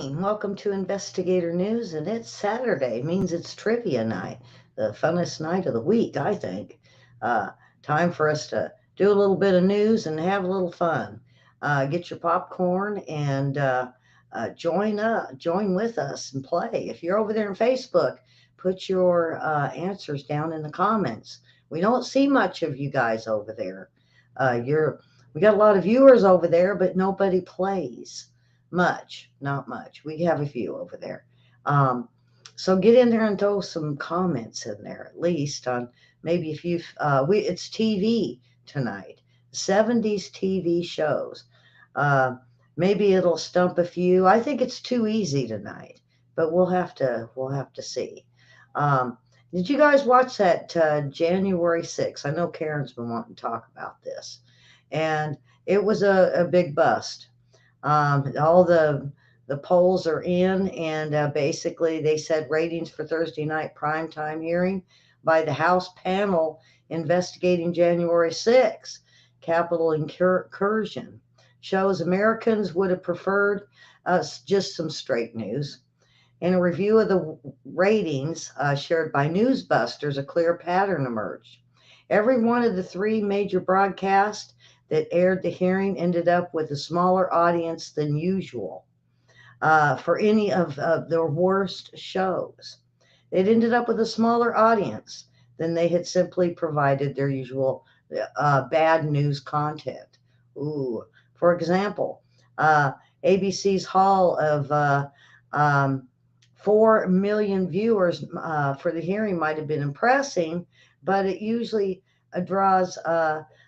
evening. Welcome to Investigator News, and it's Saturday. It means it's trivia night, the funnest night of the week, I think. Uh, Time for us to do a little bit of news and have a little fun. Get your popcorn and join with us and play. If you're over there on Facebook, put your answers down in the comments. We don't see much of you guys over there. We got a lot of viewers over there, but nobody plays much, not much. We have a few over there. Um, so get in there and throw some comments in there, at least on maybe if you've, it's TV tonight, 70s TV shows. Uh, Maybe it'll stump a few. I think it's too easy tonight, but we'll have to see. Um, did you guys watch that January 6th? I know Karen's been wanting to talk about this, and it was a big bust. All the polls are in, and basically they said ratings for Thursday night primetime hearing by the House panel investigating January 6th Capitol incursion shows Americans would have preferred just some straight news. In a review of the ratings shared by Newsbusters, a clear pattern emerged. Every one of the three major broadcasts that aired the hearing ended up with a smaller audience than usual for any of their worst shows. It ended up with a smaller audience than they had simply provided their usual bad news content. Ooh, for example, uh, ABC's haul of um, 4 million viewers for the hearing might have been impressing, but it usually draws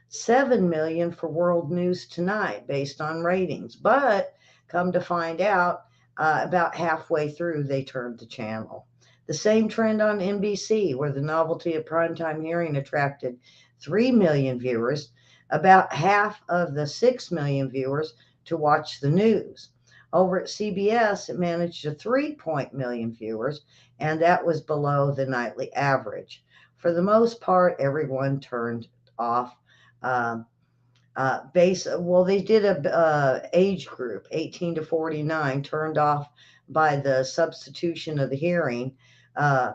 7 million for World News Tonight based on ratings. But come to find out, about halfway through, they turned the channel. The same trend on NBC, where the novelty of primetime hearing attracted 3 million viewers, about half of the 6 million viewers to watch the news. Over at CBS, it managed to 3 million viewers, and that was below the nightly average. For the most part, everyone turned off. Um, they did a age group 18 to 49 turned off by the substitution of the hearing. uh,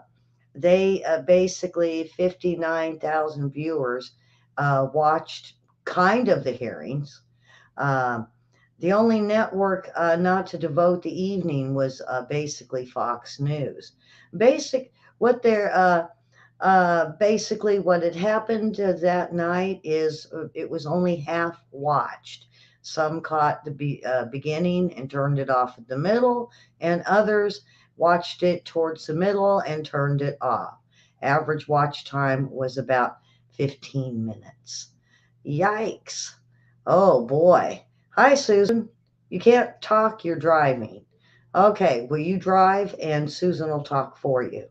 they basically 59,000 viewers watched kind of the hearings. um, the only network not to devote the evening was basically Fox News. Basic what they're Basically, what had happened that night is it was only half watched. Some caught the beginning and turned it off at the middle, and others watched it towards the middle and turned it off. Average watch time was about 15 minutes. Yikes. Oh boy. Hi, Susan. You can't talk, you're driving. Okay, will you drive and Susan will talk for you?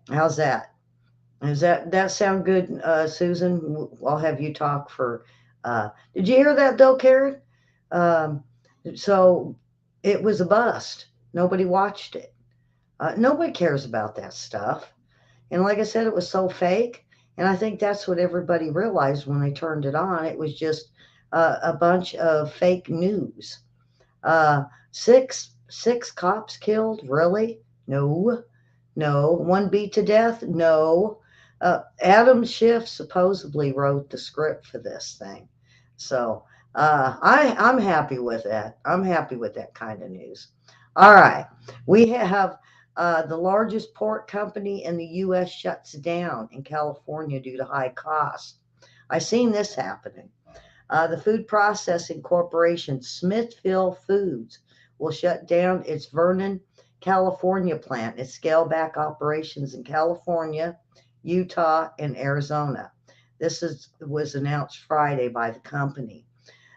How's that? Does that sound good, Susan? I'll have you talk for. Did you hear that though, Karen? Um, so it was a bust. Nobody watched it. Nobody cares about that stuff. And like I said, it was so fake. And I think that's what everybody realized when they turned it on. It was just a bunch of fake news. Six cops killed? Really? No. No. One beat to death? No. Adam Schiff supposedly wrote the script for this thing. So I'm happy with that. I'm happy with that kind of news. All right. We have the largest pork company in the U.S. shuts down in California due to high costs. I seen this happening. The food processing corporation Smithfield Foods will shut down its Vernon, California plant and scale back operations in California, Utah, and Arizona. Was announced Friday by the company.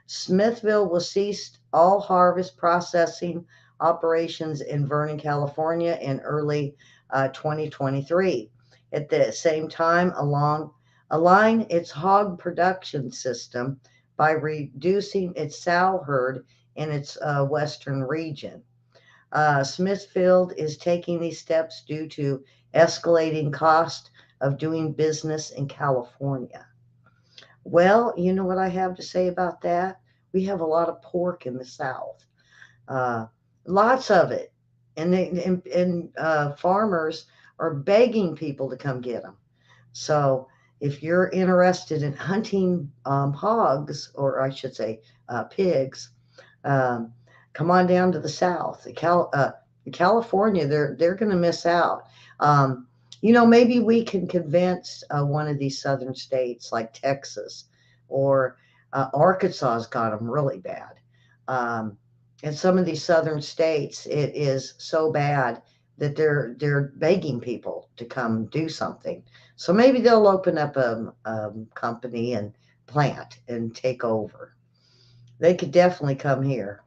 Smithville will cease all harvest processing operations in Vernon, California in early 2023. At the same time, align its hog production system by reducing its sow herd in its western region. Smithfield is taking these steps due to escalating cost of doing business in California. Well, you know what I have to say about that? We have a lot of pork in the South. Uh, lots of it. And farmers are begging people to come get them. So if you're interested in hunting hogs, or I should say pigs, um, come on down to the south. California, they're going to miss out. Um, maybe we can convince one of these southern states like Texas or Arkansas's got them really bad. Um, in some of these southern states, it is so bad that they're begging people to come do something. So maybe they'll open up a company and plant and take over. They could definitely come here,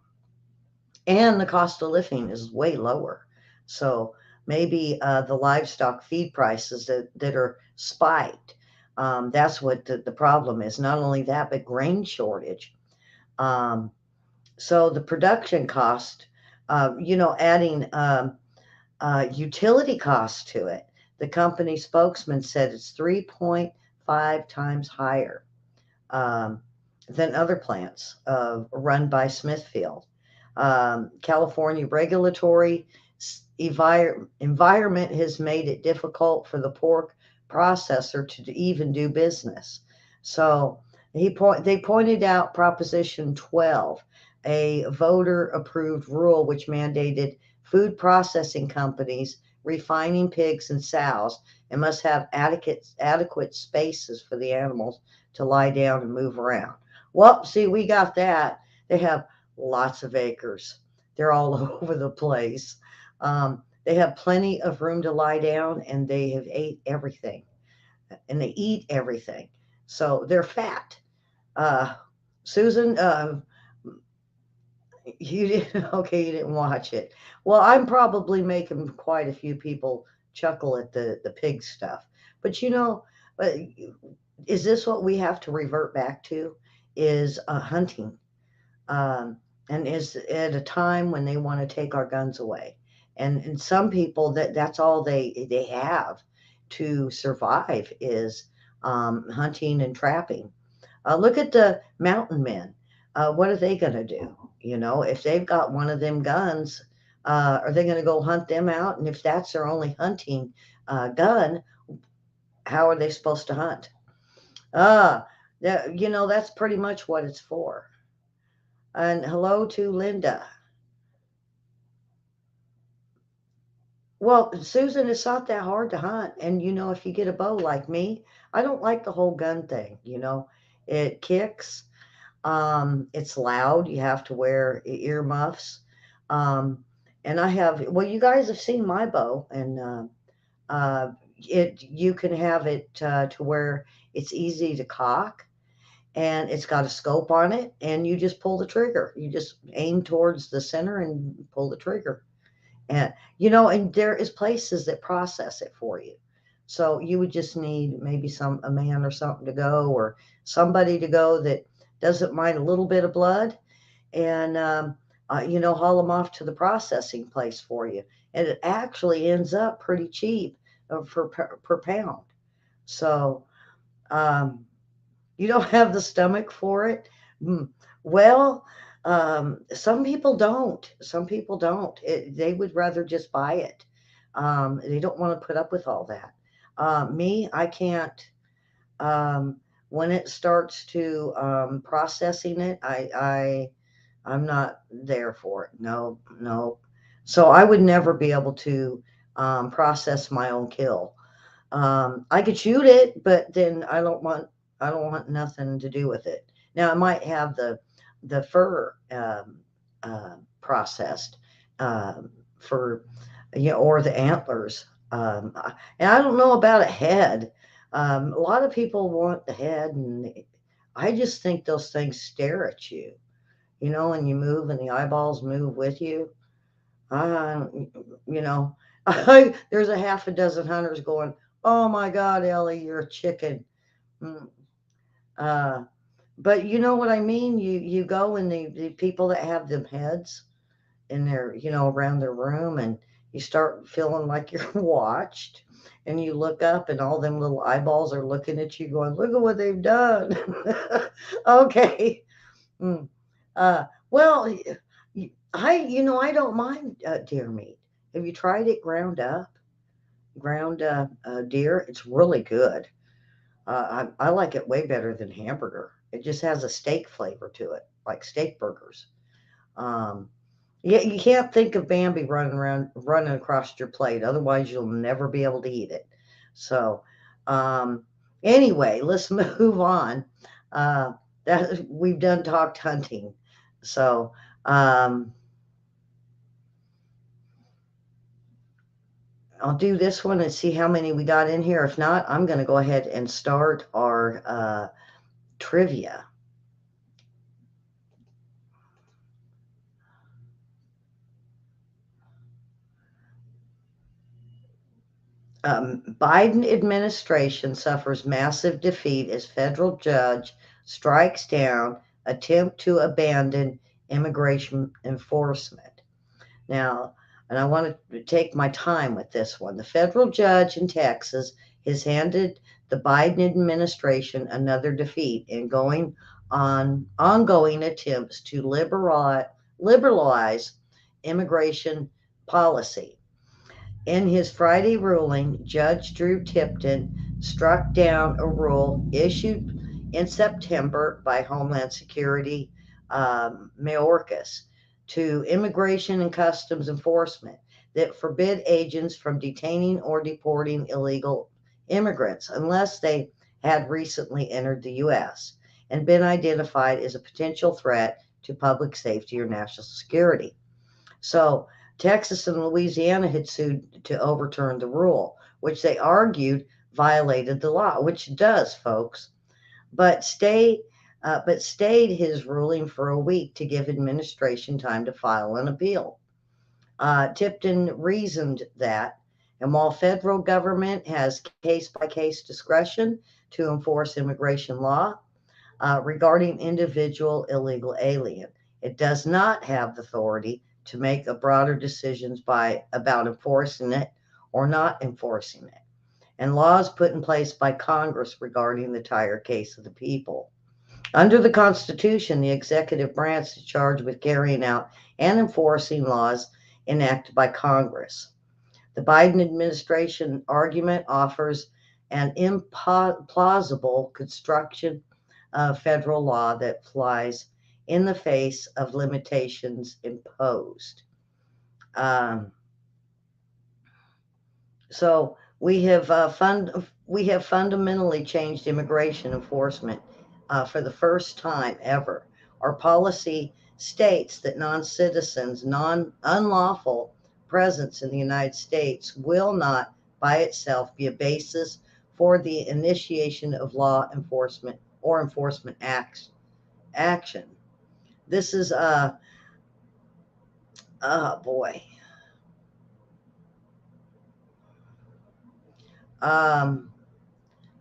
and the cost of living is way lower. So maybe the livestock feed prices that are spiked. That's what the problem is. Not only that, but grain shortage. Um, so the production cost, adding utility costs to it. The company spokesman said it's 3.5 times higher um, than other plants run by Smithfield. California regulatory environment has made it difficult for the pork processor to even do business. So they pointed out Proposition 12, a voter approved rule which mandated food processing companies refining pigs and sows and must have adequate spaces for the animals to lie down and move around. Well, see, we got that. They have lots of acres. They're all over the place. They have plenty of room to lie down, and they have ate everything, and they eat everything. So they're fat. Uh, Susan, you didn't, okay, you didn't watch it. Well, I'm probably making quite a few people chuckle at the pig stuff. But uh, is this what we have to revert back to? Is hunting, um, and is at a time when they want to take our guns away. And some people that's all they have to survive is hunting and trapping. Look at the mountain men. What are they going to do? If they've got one of them guns, are they going to go hunt them out? And if that's their only hunting gun, how are they supposed to hunt? That's pretty much what it's for. And hello to Linda. Well, Susan, it's not that hard to hunt. And if you get a bow like me, I don't like the whole gun thing. It kicks. It's loud. You have to wear earmuffs. And well, you guys have seen my bow, and you can have it to where it's easy to cock, and it's got a scope on it, and you just pull the trigger. You just aim towards the center and pull the trigger. And there is places that process it for you. So you would just need maybe a man or something to go, or somebody to go that doesn't mind a little bit of blood, and haul them off to the processing place for you. And it actually ends up pretty cheap per pound. So um, you don't have the stomach for it. Mm, Well, some people don't. Some people don't. They would rather just buy it. They don't want to put up with all that. Me, I can't. Um, when it starts to processing it, I'm not there for it. No, no. So I would never be able to process my own kill. I could shoot it, but then I don't want nothing to do with it. Now I might have the fur processed for or the antlers. And I don't know about a head. A lot of people want the head, and I just think those things stare at you. And you move, and the eyeballs move with you. Uh, you know, there's a half a dozen hunters going, "Oh my God, Ellie, you're a chicken." Mm, Uh, but you know what I mean? You go, and the people that have them heads in their, around their room, and you start feeling like you're watched, and you look up, and all them little eyeballs are looking at you going, "Look at what they've done." Okay. Mm. Well, I don't mind deer meat. Have you tried it ground up? Ground deer? It's really good. I like it way better than hamburger. It just has a steak flavor to it, like steak burgers. Um, yeah, you can't think of Bambi running across your plate. Otherwise, you'll never be able to eat it. So, um, anyway, let's move on. Uh, that we've done talked hunting. So, um, I'll do this one and see how many we got in here. If not, I'm going to go ahead and start our trivia. Biden administration suffers massive defeat as federal judge strikes down attempt to abandon immigration enforcement. Now, and I want to take my time with this one. The federal judge in Texas has handed the Biden administration another defeat in going on ongoing attempts to liberalize immigration policy. In his Friday ruling, Judge Drew Tipton struck down a rule issued in September by Homeland Security Mayorkas to Immigration and Customs Enforcement that forbid agents from detaining or deporting illegal immigrants unless they had recently entered the U.S. and been identified as a potential threat to public safety or national security. So Texas and Louisiana had sued to overturn the rule, which they argued violated the law, which does, folks. But stayed his ruling for a week to give administration time to file an appeal. Tipton reasoned that, and while federal government has case by case discretion to enforce immigration law, regarding individual illegal alien. It does not have the authority to make a broader decisions about enforcing it or not enforcing it. And laws put in place by Congress regarding the entire case of the people. Under the Constitution, the executive branch is charged with carrying out and enforcing laws enacted by Congress. The Biden administration argument offers an implausible construction of federal law that flies in the face of limitations imposed. Um, so we have fundamentally changed immigration enforcement for the first time ever. Our policy states that non-citizens, non-unlawful presence in the United States will not by itself be a basis for the initiation of law enforcement or enforcement action. This is oh boy. Um,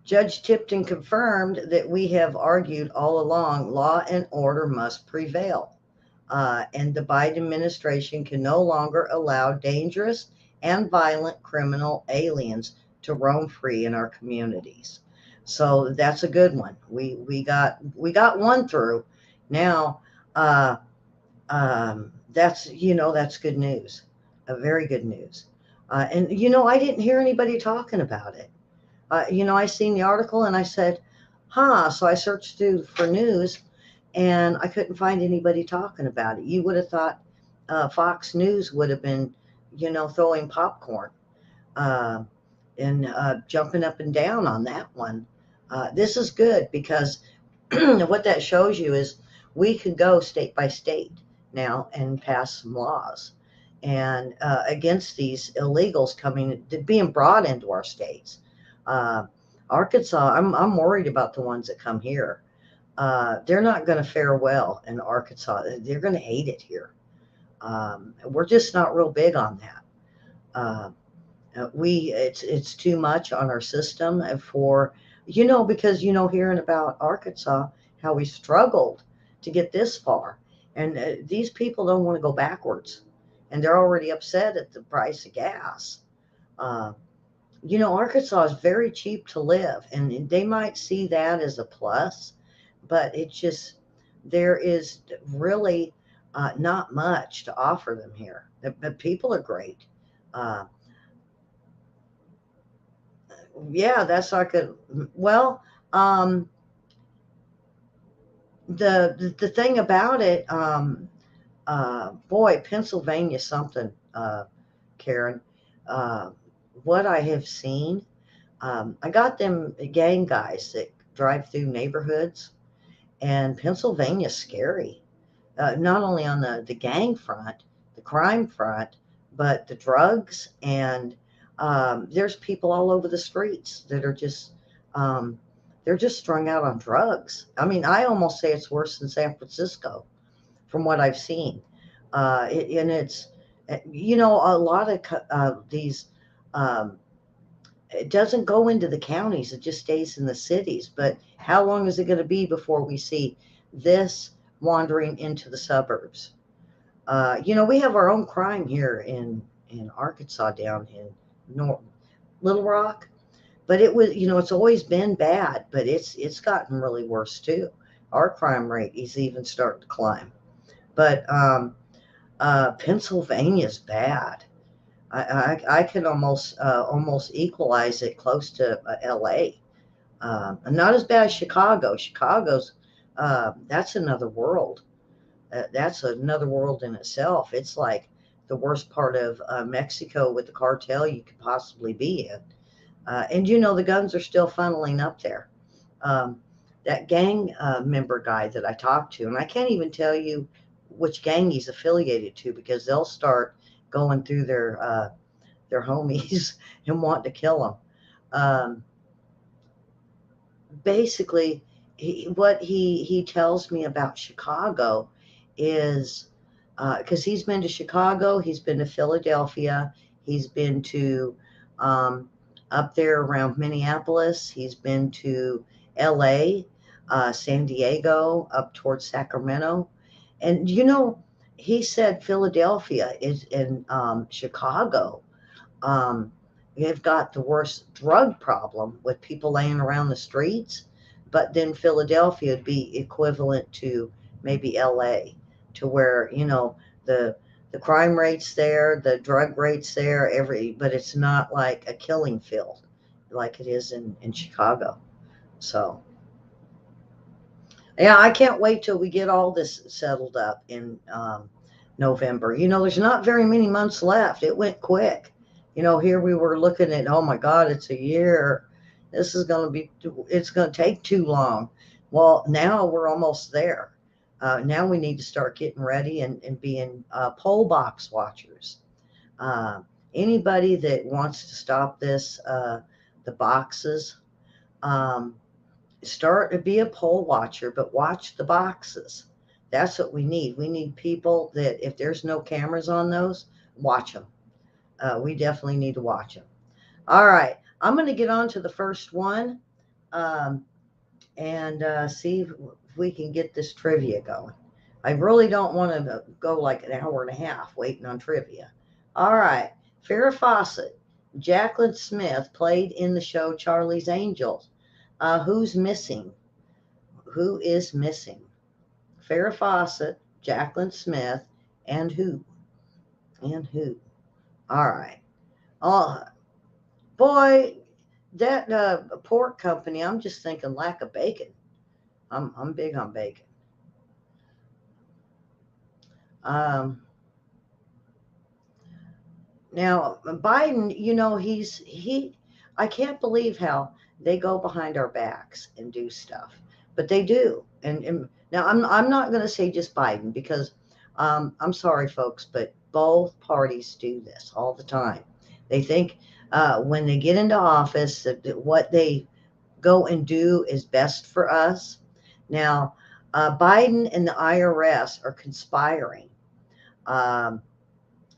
Judge Tipton confirmed that we have argued all along law and order must prevail. And the Biden administration can no longer allow dangerous and violent criminal aliens to roam free in our communities. So that's a good one. We got one through. Now, uh, that's good news, very good news. And I didn't hear anybody talking about it. I seen the article and I said, huh. So I searched through for news and I couldn't find anybody talking about it. You would have thought Fox News would have been, throwing popcorn uh, and jumping up and down on that one. This is good because what that shows you is we can go state by state now and pass some laws and against these illegals being brought into our states. Uh, Arkansas, I'm worried about the ones that come here. They're not going to fare well in Arkansas. They're going to hate it here. We're just not real big on that. Uh, it's too much on our system for because hearing about Arkansas how we struggled to get this far, and these people don't want to go backwards, and they're already upset at the price of gas. Uh, Arkansas is very cheap to live, and they might see that as a plus, but it's just there is really. not much to offer them here. The people are great. Uh, yeah, that's like a well. Um, the thing about it, boy, Pennsylvania something, Karen. Uh, what I have seen, I got them gang guys that drive through neighborhoods, and Pennsylvania's scary. Not only on the gang front, the crime front, but the drugs and there's people all over the streets that are just um, they're just strung out on drugs. I mean, I almost say it's worse than San Francisco from what I've seen. And it's a lot of these. Um, it doesn't go into the counties; it just stays in the cities. But how long is it going to be before we see this wandering into the suburbs? We have our own crime here in Arkansas, down in North Little Rock, but it's always been bad, but it's gotten really worse too. Our crime rate is even starting to climb, but Pennsylvania's bad. I can almost equalize it close to LA. Not as bad as Chicago. Chicago's that's another world. That's another world in itself. It's like the worst part of Mexico with the cartel you could possibly be in. And the guns are still funneling up there. Um, that gang member guy that I talked to, and I can't even tell you which gang he's affiliated to because they'll start going through their homies and want to kill them. Um, Basically, what he tells me about Chicago is because he's been to Chicago, he's been to Philadelphia, he's been to um, up there around Minneapolis, he's been to L.A., San Diego, up towards Sacramento, and he said Philadelphia is in Chicago. Um, you've got the worst drug problem with people laying around the streets, but then Philadelphia would be equivalent to maybe LA, to where, the the crime rates there, the drug rates there, but it's not like a killing field like it is in Chicago. So yeah, I can't wait till we get all this settled up in November. There's not very many months left. It went quick. Here we were looking at, oh my God, it's a year. It's going to take too long. Well, now we're almost there. Now we need to start getting ready and being poll box watchers. Uh, Anybody that wants to stop this, the boxes, um, start to be a poll watcher, but watch the boxes. That's what we need. We need people that, if there's no cameras on those, watch them. We definitely need to watch them. All right. I'm going to get on to the first one um, and see if we can get this trivia going. I really don't want to go like an hour and a half waiting on trivia. All right. Farrah Fawcett, Jacqueline Smith played in the show Charlie's Angels. Who's missing? Who is missing? Farrah Fawcett, Jacqueline Smith, and who? And who? All right. Oh, boy, that pork company, I'm just thinking lack of bacon. I'm big on bacon. Um, Now Biden, I can't believe how they go behind our backs and do stuff, but they do. And now I'm not going to say just Biden because I'm sorry, folks, but both parties do this all the time. They think when they get into office that what they go and do is best for us. Now, Biden and the IRS are conspiring. Um,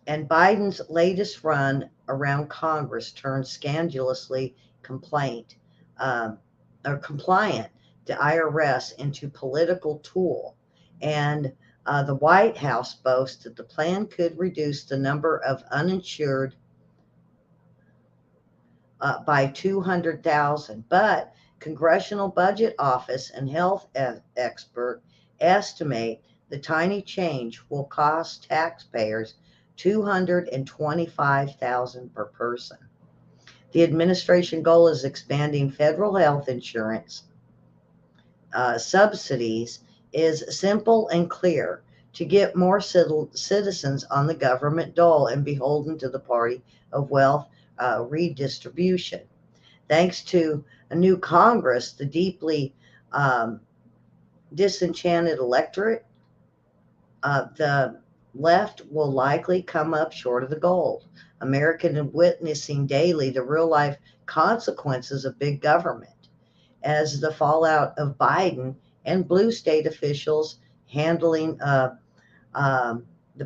and Biden's latest run around Congress turned scandalously complaint um, or compliant to IRS into political tool. And the White House boasts that the plan could reduce the number of uninsured by 200,000. But Congressional Budget Office and health expert estimate The tiny change will cost taxpayers $225,000 per person. The administration goal is expanding federal health insurance subsidies is simple and clear: to get more citizens on the government dole and beholden to the party of wealth redistribution. Thanks to a new Congress, the deeply um, disenchanted electorate, the left will likely come up short of the goal. Americans are witnessing daily the real life consequences of big government as the fallout of Biden and blue state officials handling the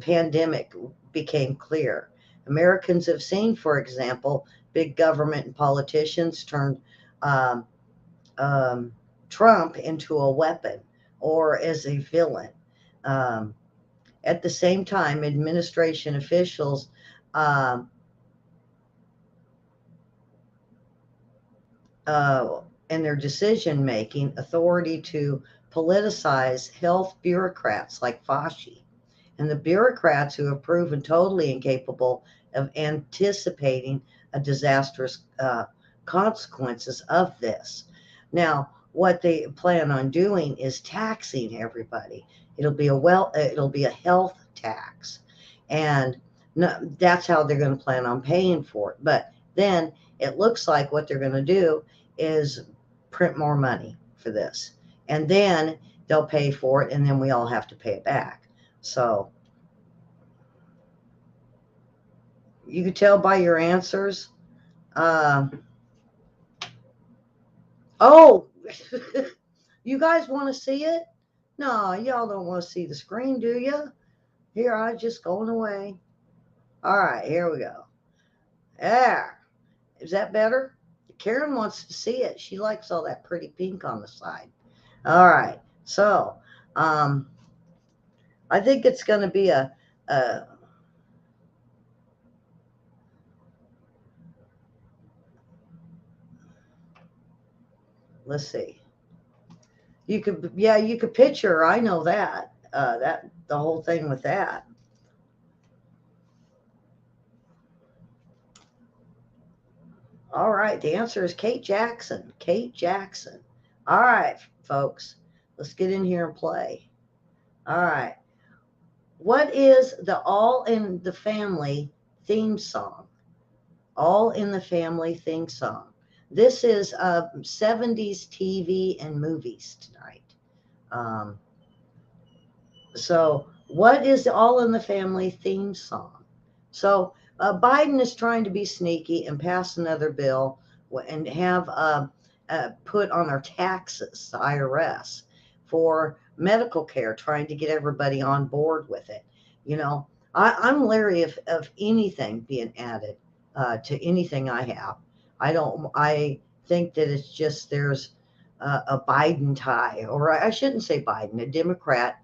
pandemic became clear. Americans have seen, for example, big government and politicians turn um, um, Trump into a weapon or as a villain. Um, at the same time, administration officials um, uh, and their decision making authority to politicize health bureaucrats like Fauci, and the bureaucrats who have proven totally incapable of anticipating a disastrous consequences of this. Now, what they plan on doing is taxing everybody. It'll be a health tax, and no, that's how they're going to plan on paying for it. But then it looks like what they're going to do is print more money for this, and then they'll pay for it, and then we all have to pay it back. So you could tell by your answers. Uh, oh, you guys want to see it? No, y'all don't want to see the screen, do you? Here, I'm just going away. All right, here we go. There. Is that better? Karen wants to see it. She likes all that pretty pink on the side. All right. So, um, I think it's going to be a let's see. You could picture her. I know that. That the whole thing with that. All right, the answer is Kate Jackson. Kate Jackson. All right, folks, let's get in here and play. All right. What is the All in the Family theme song? All in the Family theme song. This is 70s TV and movies tonight. Um, so, what is the All in the Family theme song? So, Biden is trying to be sneaky and pass another bill and have put on our taxes, the IRS, for medical care, trying to get everybody on board with it. You know, I'm leery of anything being added to anything I have. I think that it's just there's a Biden tie, or I shouldn't say Biden, a Democrat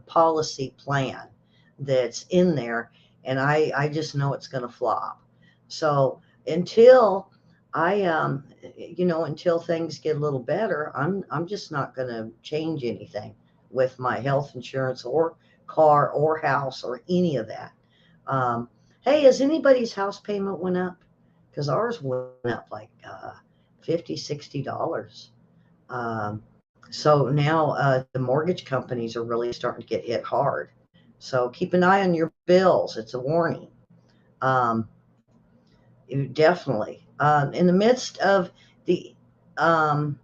policy plan that's in there, and I just know it's going to flop. So until until things get a little better, I'm just not going to change anything with my health insurance or car or house or any of that. Um, hey, has anybody's house payment went up? Because ours went up like 50, $60. Um, so now the mortgage companies are really starting to get hit hard. So keep an eye on your bills. It's a warning. Um, definitely. In the midst of the um,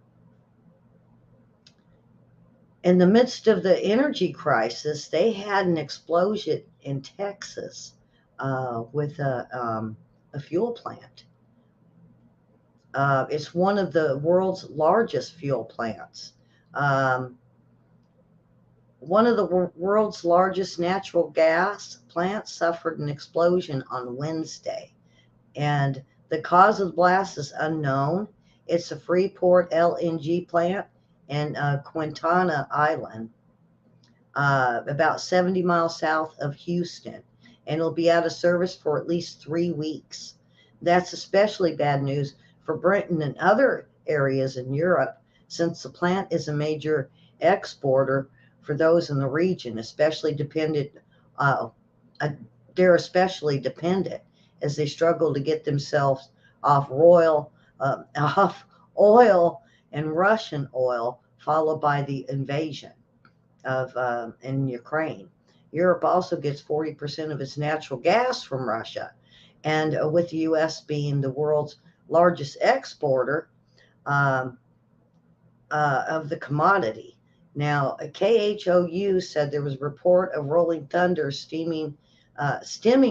energy crisis, they had an explosion in Texas with a fuel plant. It's one of the world's largest fuel plants. Um, One of the world's largest natural gas plants suffered an explosion on Wednesday, and the cause of the blast is unknown. It's a Freeport LNG plant in Quintana Island, about 70 miles south of Houston, and it'll be out of service for at least 3 weeks. That's especially bad news for Britain and other areas in Europe, since the plant is a major exporter for those in the region, especially dependent. Uh, they're especially dependent as they struggle to get themselves off off oil and Russian oil, followed by the invasion of in Ukraine. Europe also gets 40% of its natural gas from Russia, and with the U.S. being the world's largest exporter um, of the commodity. Now, KHOU said there was a report of rolling thunder stemming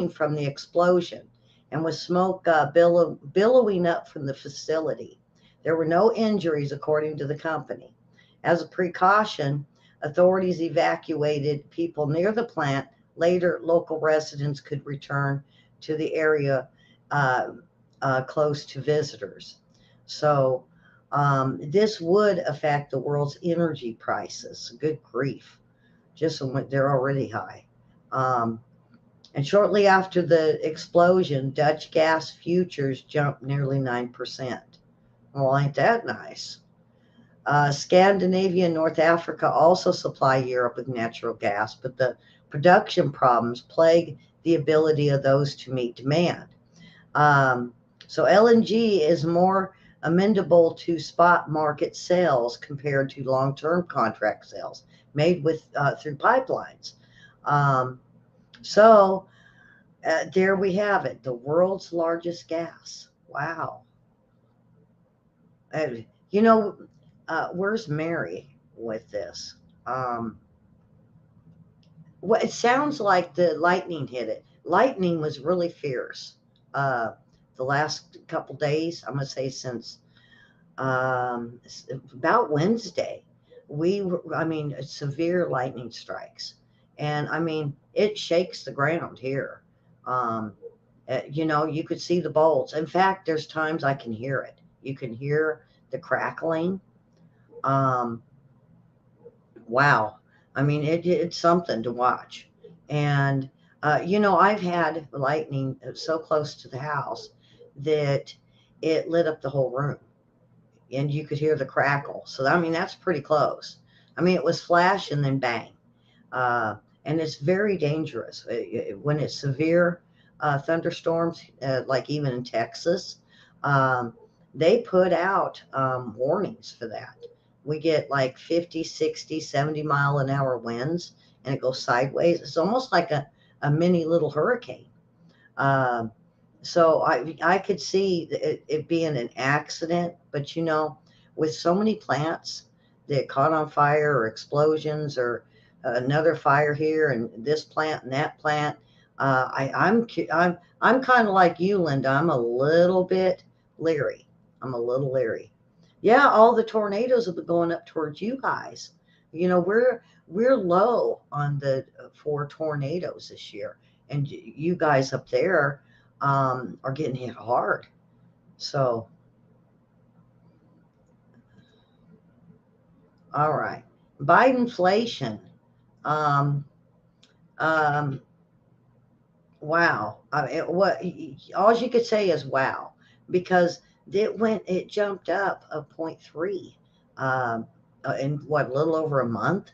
from the explosion and with smoke billowing up from the facility. There were no injuries, according to the company. As a precaution, authorities evacuated people near the plant. Later, local residents could return to the area uh, close to visitors. So, this would affect the world's energy prices. Good grief. Just when they're already high. Um, and shortly after the explosion, Dutch gas futures jumped nearly 9%. Well, ain't that nice? Scandinavia and North Africa also supply Europe with natural gas, but the production problems plague the ability of those to meet demand. Um, so LNG is more amenable to spot market sales compared to long-term contract sales made with through pipelines. Um, so there we have it, the world's largest gas. Wow. Uh, you know, where's Mary with this? Um, well, it sounds like the lightning hit it. Lightning was really fierce. Uh, the last couple days, I'm gonna say since about Wednesday, I mean, severe lightning strikes. And I mean, it shakes the ground here. Um, you could see the bolts. In fact, there's times I can hear it. You can hear the crackling. Um, wow. I mean, it's something to watch. And, I've had lightning so close to the house that it lit up the whole room and you could hear the crackle. So, I mean, that's pretty close. I mean, it was flash and then bang. Uh, and it's very dangerous when it's severe thunderstorms, like even in Texas. Um, they put out warnings for that. We get like 50, 60, 70 mile an hour winds and it goes sideways. It's almost like a mini little hurricane. Um, so I could see it being an accident, but with so many plants that caught on fire or explosions or another fire here and this plant and that plant, I'm kind of like you, Linda. I'm a little bit leery. I'm a little leery. Yeah, all the tornadoes have been going up towards you guys. We're low on the for tornadoes this year, and you guys up there are getting hit hard. So, all right, Bidenflation. Um, um, wow. What all you could say is wow, because it jumped up a point 0.3 in what, a little over a month.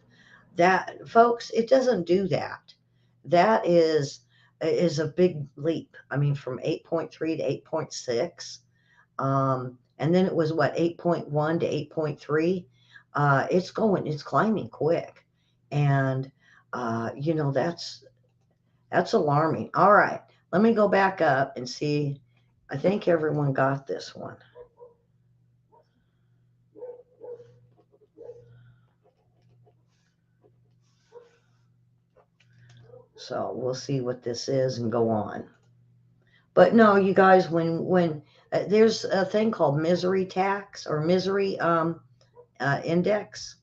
That, folks, it doesn't do that. That is a big leap. I mean, from 8.3 to 8.6. And then it was what, 8.1 to 8.3. It's climbing quick. And that's alarming. All right, let me go back up and see. I think everyone got this one. So we'll see what this is and go on. But no, you guys, when there's a thing called misery tax or misery index,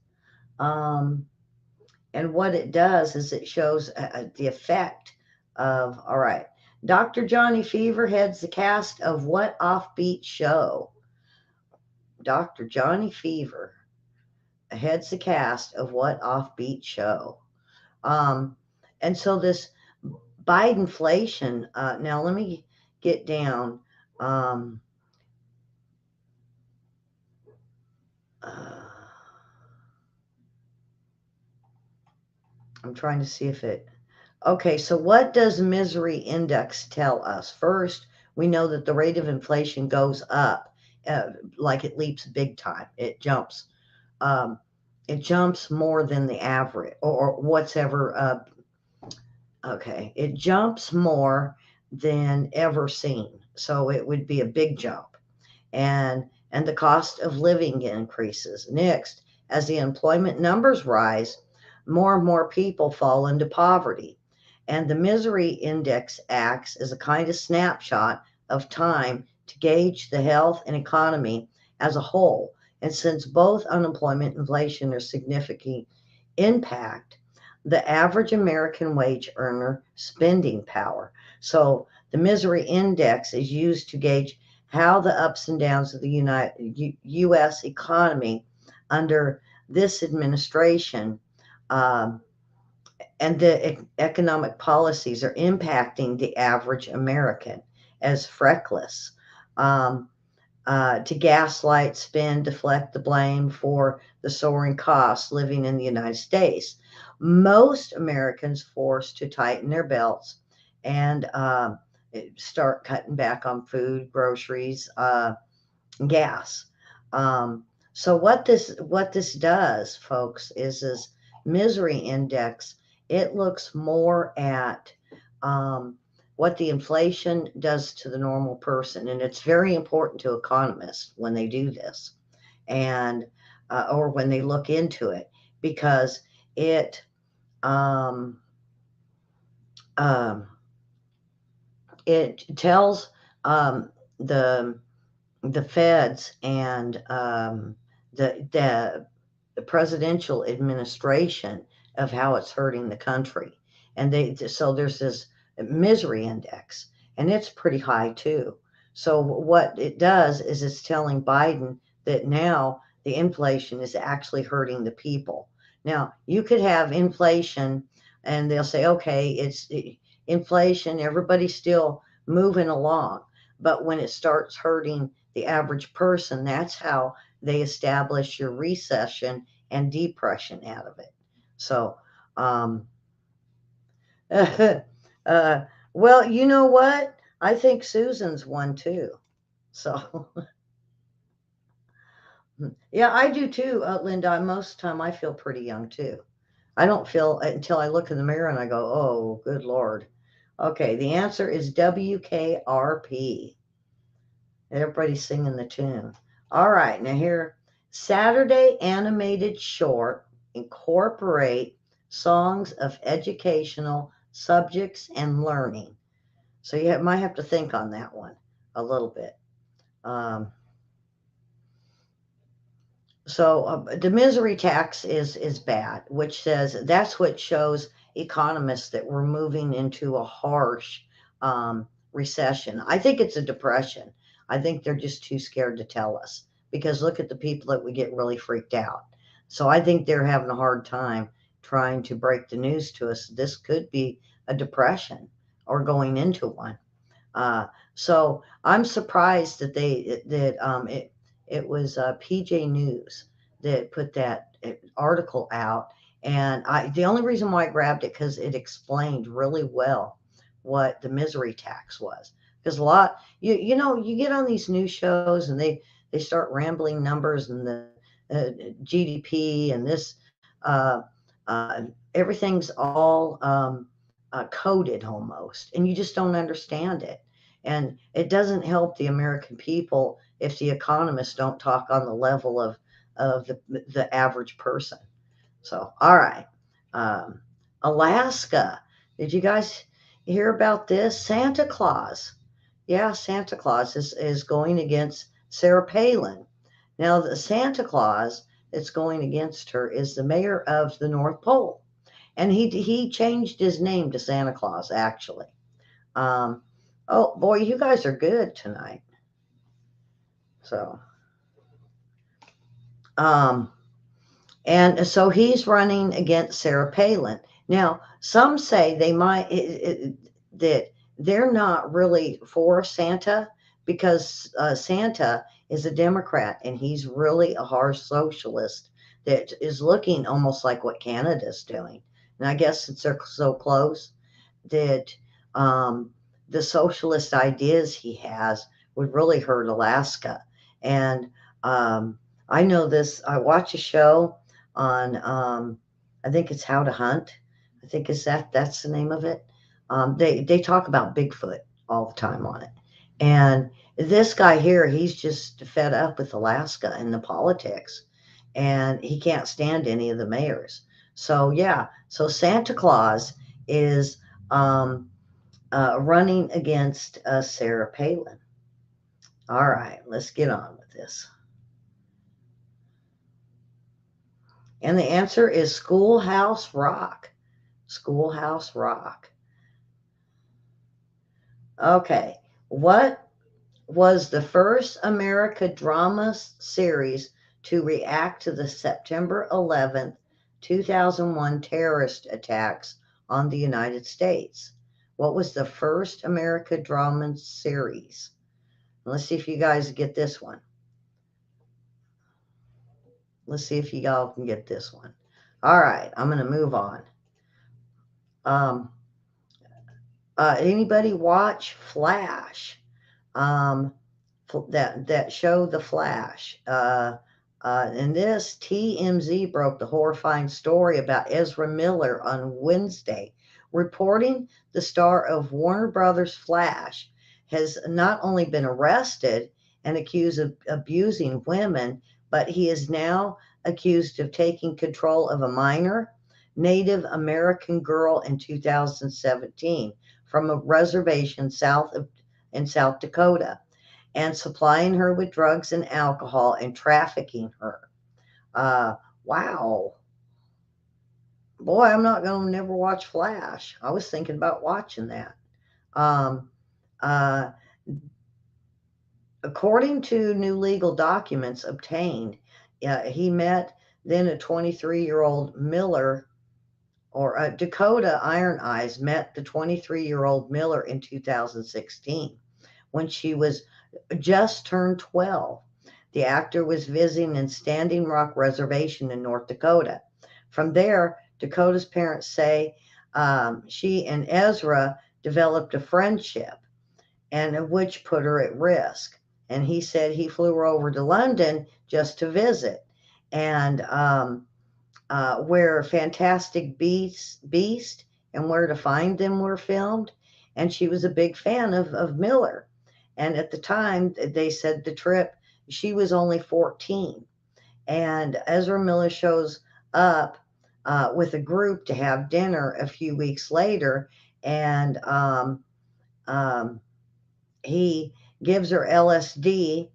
um, and what it does is it shows the effect of. All right, Dr. Johnny Fever heads the cast of what offbeat show? Dr. Johnny Fever heads the cast of what offbeat show? Um, and so this Bidenflation. Now let me get down. Um, uh, I'm trying to see if it. Okay, so what does misery index tell us? First, we know that the rate of inflation goes up, like it leaps big time. Um, it jumps more than the average, or what's ever. Okay, it jumps more than ever seen. So it would be a big jump, and the cost of living increases. Next, as the employment numbers rise, more and more people fall into poverty. And the misery index acts as a kind of snapshot of time to gauge the health and economy as a whole. And since both unemployment and inflation are significant impact the average American wage earner spending power. So the misery index is used to gauge how the ups and downs of the U.S. economy under this administration um, and the economic policies are impacting the average American as freckless. Um, to gaslight, spin, deflect the blame for the soaring costs living in the United States. Most Americans forced to tighten their belts and start cutting back on food, groceries, gas. Um, so what this does, folks, is misery index. It looks more at what the inflation does to the normal person, and it's very important to economists when they do this, and or when they look into it, because it um, um, it tells um, the the feds and the presidential administration of how it's hurting the country. And so there's this misery index, and it's pretty high too. So what it does is it's telling Biden that now the inflation is actually hurting the people. Now you could have inflation, and they'll say, okay, inflation, everybody's still moving along. But when it starts hurting the average person, that's how they establish your recession and depression out of it. So, um, well, you know what? I think Susan's one too. So, yeah, I do too, Linda. Most of the time, I feel pretty young too. I don't feel until I look in the mirror and I go, oh, good Lord. Okay, the answer is WKRP. Everybody's singing the tune. All right, now here, Saturday animated short incorporate songs of educational subjects and learning. So you might have to think on that one a little bit. Um, so the misery tax is bad, which says that's what shows economists that we're moving into a harsh recession. I think it's a depression. I think they're just too scared to tell us because look at the people that we get really freaked out. So I think they're having a hard time trying to break the news to us. This could be a depression or going into one. Uh, so I'm surprised that it was PJ News that put that article out, and the only reason why I grabbed it because it explained really well what the misery tax was. Because a lot you get on these news shows and they start rambling numbers and the GDP and this everything's all coded almost, and you just don't understand it. And it doesn't help the American people if the economists don't talk on the level of the average person. So, all right. Um, Alaska. Did you guys hear about this? Santa Claus. Yeah, Santa Claus is going against Sarah Palin. Now, the Santa Claus that's going against her is the mayor of the North Pole. And he changed his name to Santa Claus, actually. Um, oh, boy, you guys are good tonight. So, um, and so he's running against Sarah Palin. Now, some say they might that they're not really for Santa because Santa is a Democrat and he's really a harsh socialist that is looking almost like what Canada's doing. and I guess since they're so close, that um, the socialist ideas he has would really hurt Alaska. And um, I know this. I watch a show on, I think it's How to Hunt. I think is that's the name of it. They talk about Bigfoot all the time on it, and this guy here, he's just fed up with Alaska and the politics, and he can't stand any of the mayors. So yeah, so Santa Claus is um, running against Sarah Palin. All right, let's get on with this. And the answer is Schoolhouse Rock. Schoolhouse Rock. Okay, what was the first America drama series to react to the September 11th, 2001 terrorist attacks on the United States? What was the first America drama series? Let's see if you guys get this one. Let's see if y'all can get this one. All right, I'm going to move on. Um, Anybody watch Flash? Um, that show, The Flash. In this, TMZ broke the horrifying story about Ezra Miller on Wednesday, reporting the star of Warner Brothers' Flash has not only been arrested and accused of abusing women, but he is now accused of taking control of a minor Native American girl in 2017 from a reservation in South Dakota and supplying her with drugs and alcohol and trafficking her. Uh, wow. Boy, I'm not going to never watch Flash. I was thinking about watching that. Um, uh, According to new legal documents obtained, he met then a 23-year-old Miller, or Dakota Iron Eyes met the 23-year-old Miller in 2016 when she was just turned 12. The actor was visiting in Standing Rock Reservation in North Dakota. From there, Dakota's parents say she and Ezra developed a friendship, and which put her at risk. And he said he flew her over to London just to visit, and where Fantastic Beast and Where to Find Them were filmed. And she was a big fan of Miller. And at the time, they said the trip, she was only 14. And Ezra Miller shows up with a group to have dinner a few weeks later. And um, he gives her LSD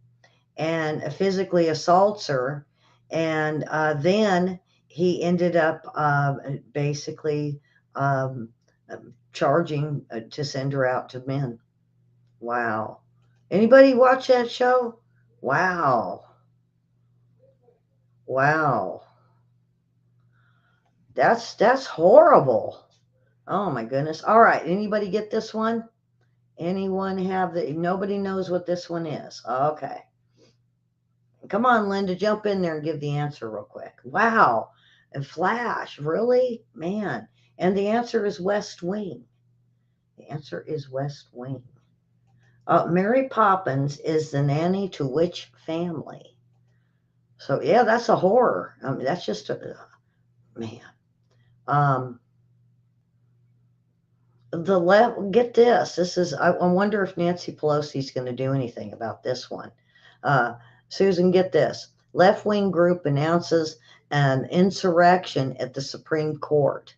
and physically assaults her. And then he ended up basically um, charging to send her out to men. Wow. Anybody watch that show? Wow. Wow. That's horrible. Oh my goodness. All right. Anybody get this one? Anyone have the nobody knows what this one is. Okay. Come on, Linda, jump in there and give the answer real quick. Wow. And Flash, really? Man. And the answer is West Wing. The answer is West Wing. Mary Poppins is the nanny to which family? So yeah, that's a horror. I mean, that's just a man. Um, the left. Get this. This is. I wonder if Nancy Pelosi's going to do anything about this one. Uh, Susan, get this. Left wing group announces an insurrection at the Supreme Court.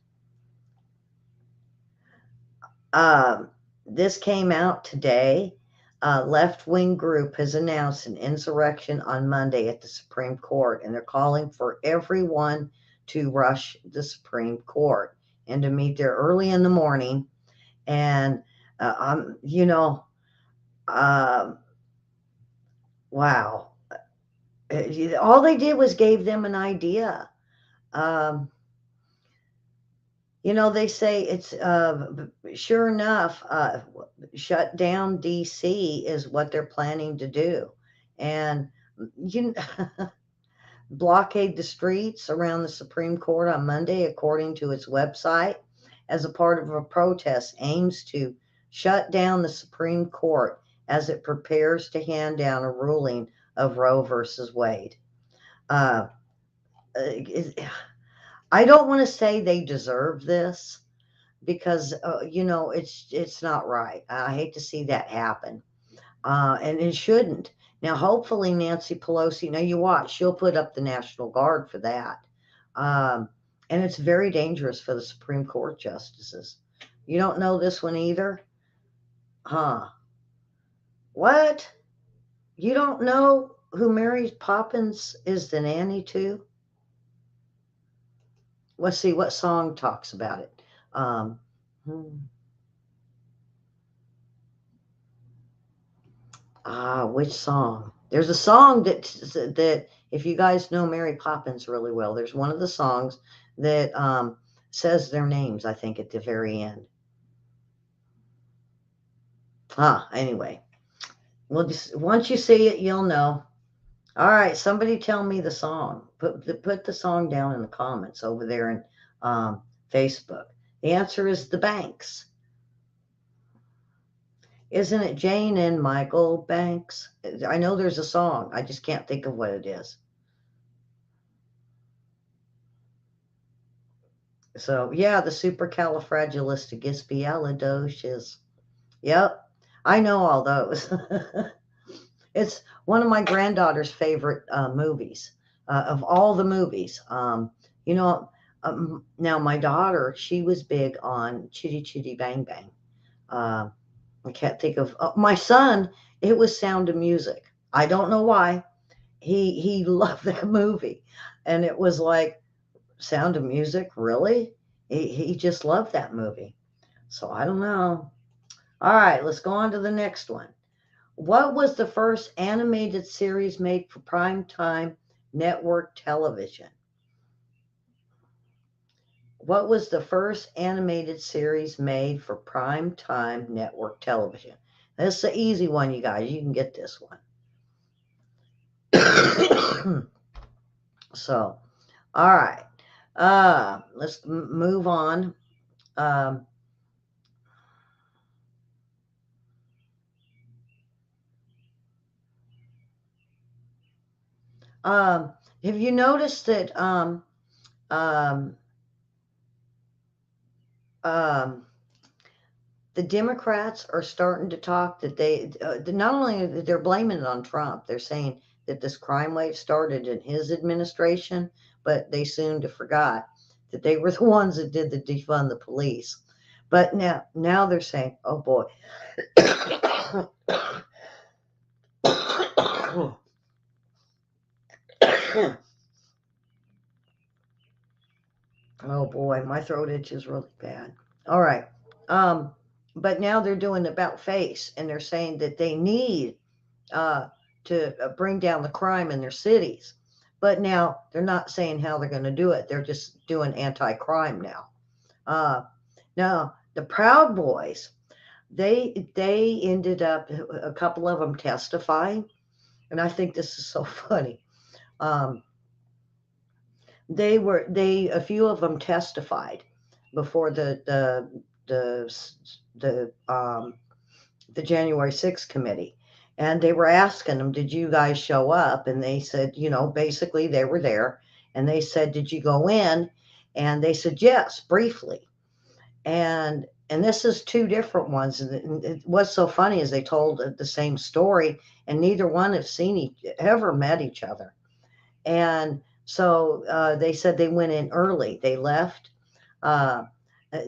Um, this came out today. Left wing group has announced an insurrection on Monday at the Supreme Court, and they're calling for everyone to rush the Supreme Court and to meet there early in the morning. And, you know, uh, wow. All they did was gave them an idea. Um, You know, they say it's sure enough, shut down DC is what they're planning to do. And you blockade the streets around the Supreme Court on Monday, according to its website, as a part of a protest aims to shut down the Supreme Court as it prepares to hand down a ruling of Roe versus Wade. Uh, I don't want to say they deserve this because it's not right. I hate to see that happen, and it shouldn't. Now, hopefully, Nancy Pelosi. Now, you watch; she'll put up the National Guard for that, um, and it's very dangerous for the Supreme Court justices. You don't know this one either, huh? What? You don't know who Mary Poppins is the nanny to? Let's see what song talks about it. Um, hmm. Which song? There's a song that if you guys know Mary Poppins really well, there's one of the songs that says their names, I think, at the very end. Anyway, well, just once you see it, you'll know. All right, somebody tell me the song. Put the song down in the comments over there in Facebook. The answer is the Banks. Isn't it Jane and Michael Banks? I know there's a song. I just can't think of what it is. So yeah, the supercalifragilisticexpialidocious. Yep, I know all those. It's one of my granddaughter's favorite movies of all the movies. You know, now my daughter, she was big on Chitty Chitty Bang Bang. Uh, I can't think of my son. It was Sound of Music. I don't know why. He loved that movie, and it was like Sound of Music. Really, he just loved that movie. So I don't know. All right, let's go on to the next one. What was the first animated series made for primetime network television? What was the first animated series made for primetime network television? This is the easy one, you guys. You can get this one. So, all right. Let's move on. Um, um, have you noticed that um, um, the Democrats are starting to talk that not only that they're blaming it on Trump, they're saying that this crime wave started in his administration, but they soon to forgot that they were the ones that did the defund the police. But now they're saying, oh boy. Oh boy, my throat itches really bad. All right. Um, but now they're doing about face, and they're saying that they need uh, to bring down the crime in their cities. But now they're not saying how they're going to do it. They're just doing anti-crime now. Uh, Now the Proud Boys, they ended up a couple of them testifying, and I think this is so funny. Um, they a few of them testified before the the January 6th committee. And they were asking them, did you guys show up? And they said, basically they were there. And they said, did you go in? And they said, yes, briefly. And this is two different ones. And what's so funny is they told the same story, and neither one have ever met each other. And so they said they went in early. They left. Uh,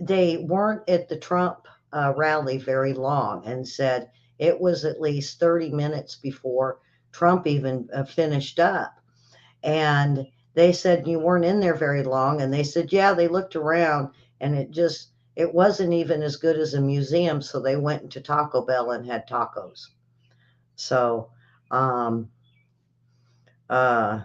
they weren't at the Trump rally very long, and said it was at least 30 minutes before Trump even finished up. And they said you weren't in there very long. And they said, yeah, they looked around, and it wasn't even as good as a museum. So they went into Taco Bell and had tacos. So, um, uh,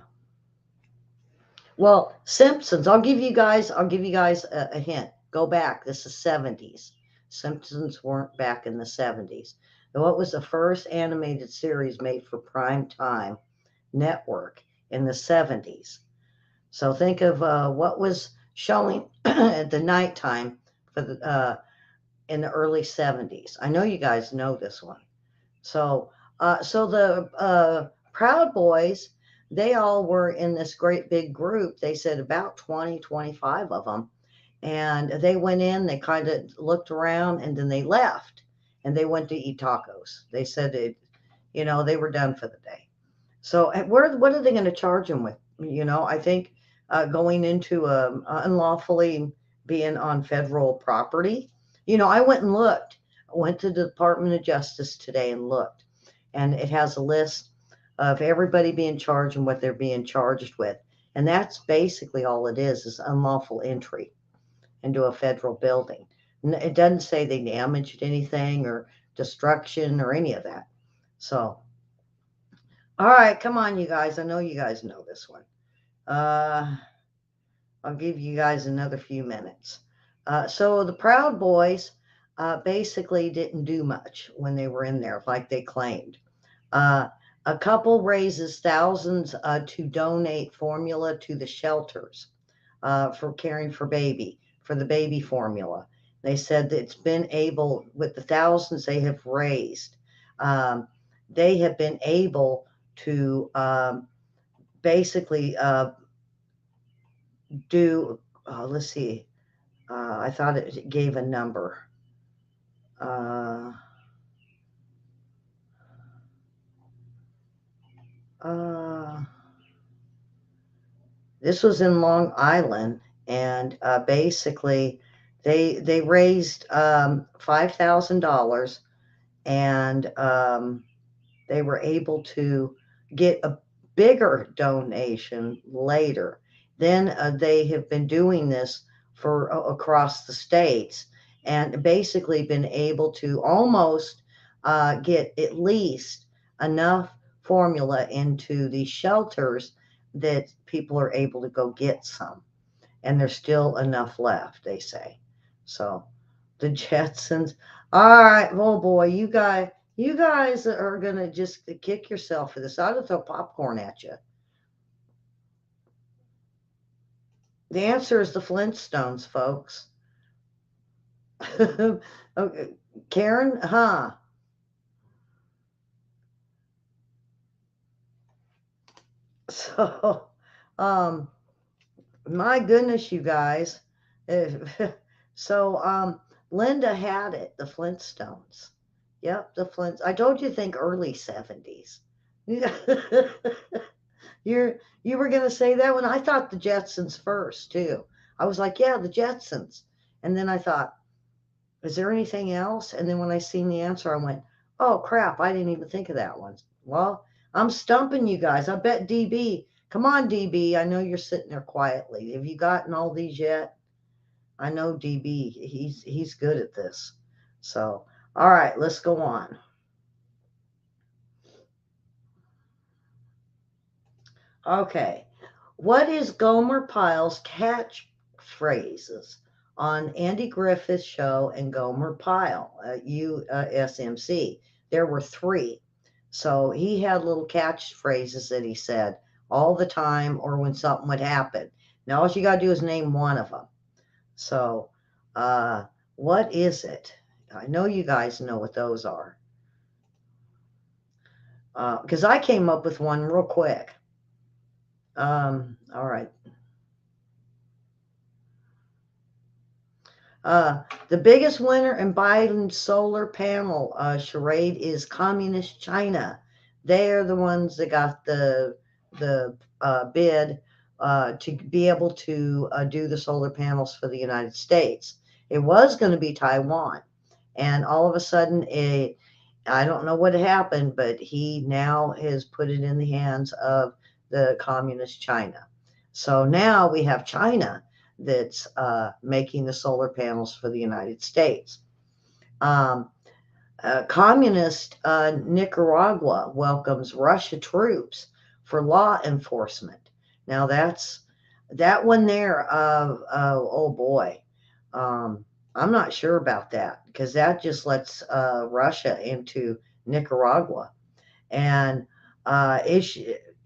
well, Simpsons. I'll give you guys a hint. Go back. This is 70s. Simpsons weren't back in the 70s. And what was the first animated series made for prime time network? in the 70s. So think of what was showing at the nighttime for in the early 70s. I know you guys know this one. So, so the Proud Boys, they all were in this great big group. They said about 20, 25 of them. And they went in, they kind of looked around, and then they left. And they went to eat tacos. They said, they were done for the day. So, what are they going to charge them with? I think going into unlawfully being on federal property. I went and looked. I went to the Department of Justice today and looked, and it has a list of everybody being charged and what they're being charged with. And that's basically all it is unlawful entry into a federal building. It doesn't say they damaged anything or destruction or any of that. So, all right, come on, you guys. I know you guys know this one. I'll give you guys another few minutes. So the Proud Boys basically didn't do much when they were in there, like they claimed. Uh, a couple raises thousands to donate formula to the shelters for caring for the baby formula. They said that it's been able, with the thousands they have raised, they have been able to basically do, let's see, I thought it gave a number. Uh, uh, this was in Long Island, and basically they raised $5,000, and they were able to get a bigger donation later. Then they have been doing this for across the states, and basically been able to almost get at least enough formula into these shelters that people are able to go get some. And there's still enough left, they say. So the Jetsons. All right, oh boy, you guys are gonna just kick yourself for this. I'll throw popcorn at you. The answer is the Flintstones, folks. Okay. Karen, huh? So, um, my goodness, you guys. So, Linda had it, the Flintstones. Yep, the Flints. I told you to think early 70s. You were gonna say that one. I thought the Jetsons first too. I was like, yeah, the Jetsons. And then I thought, is there anything else? And then when I seen the answer, I went, oh crap, I didn't even think of that one. Well, I'm stumping you guys. I bet DB. Come on, DB. I know you're sitting there quietly. Have you gotten all these yet? I know DB. He's good at this. So, all right, let's go on. Okay. What is Gomer Pyle's catchphrases on Andy Griffith's show and Gomer Pyle, USMC? There were three. So he had little catchphrases that he said all the time or when something would happen. Now, all you got to do is name one of them. So, what is it? I know you guys know what those are. Because I came up with one real quick. All right. The biggest winner in Biden's solar panel charade is Communist China. They're the ones that got the bid to be able to do the solar panels for the United States. It was going to be Taiwan, and all of a sudden, I don't know what happened, but he now has put it in the hands of the Communist China. So now we have China that's making the solar panels for the United States. Communist Nicaragua welcomes Russia troops for law enforcement. Now that one there. Oh boy, I'm not sure about that because that just lets Russia into Nicaragua, and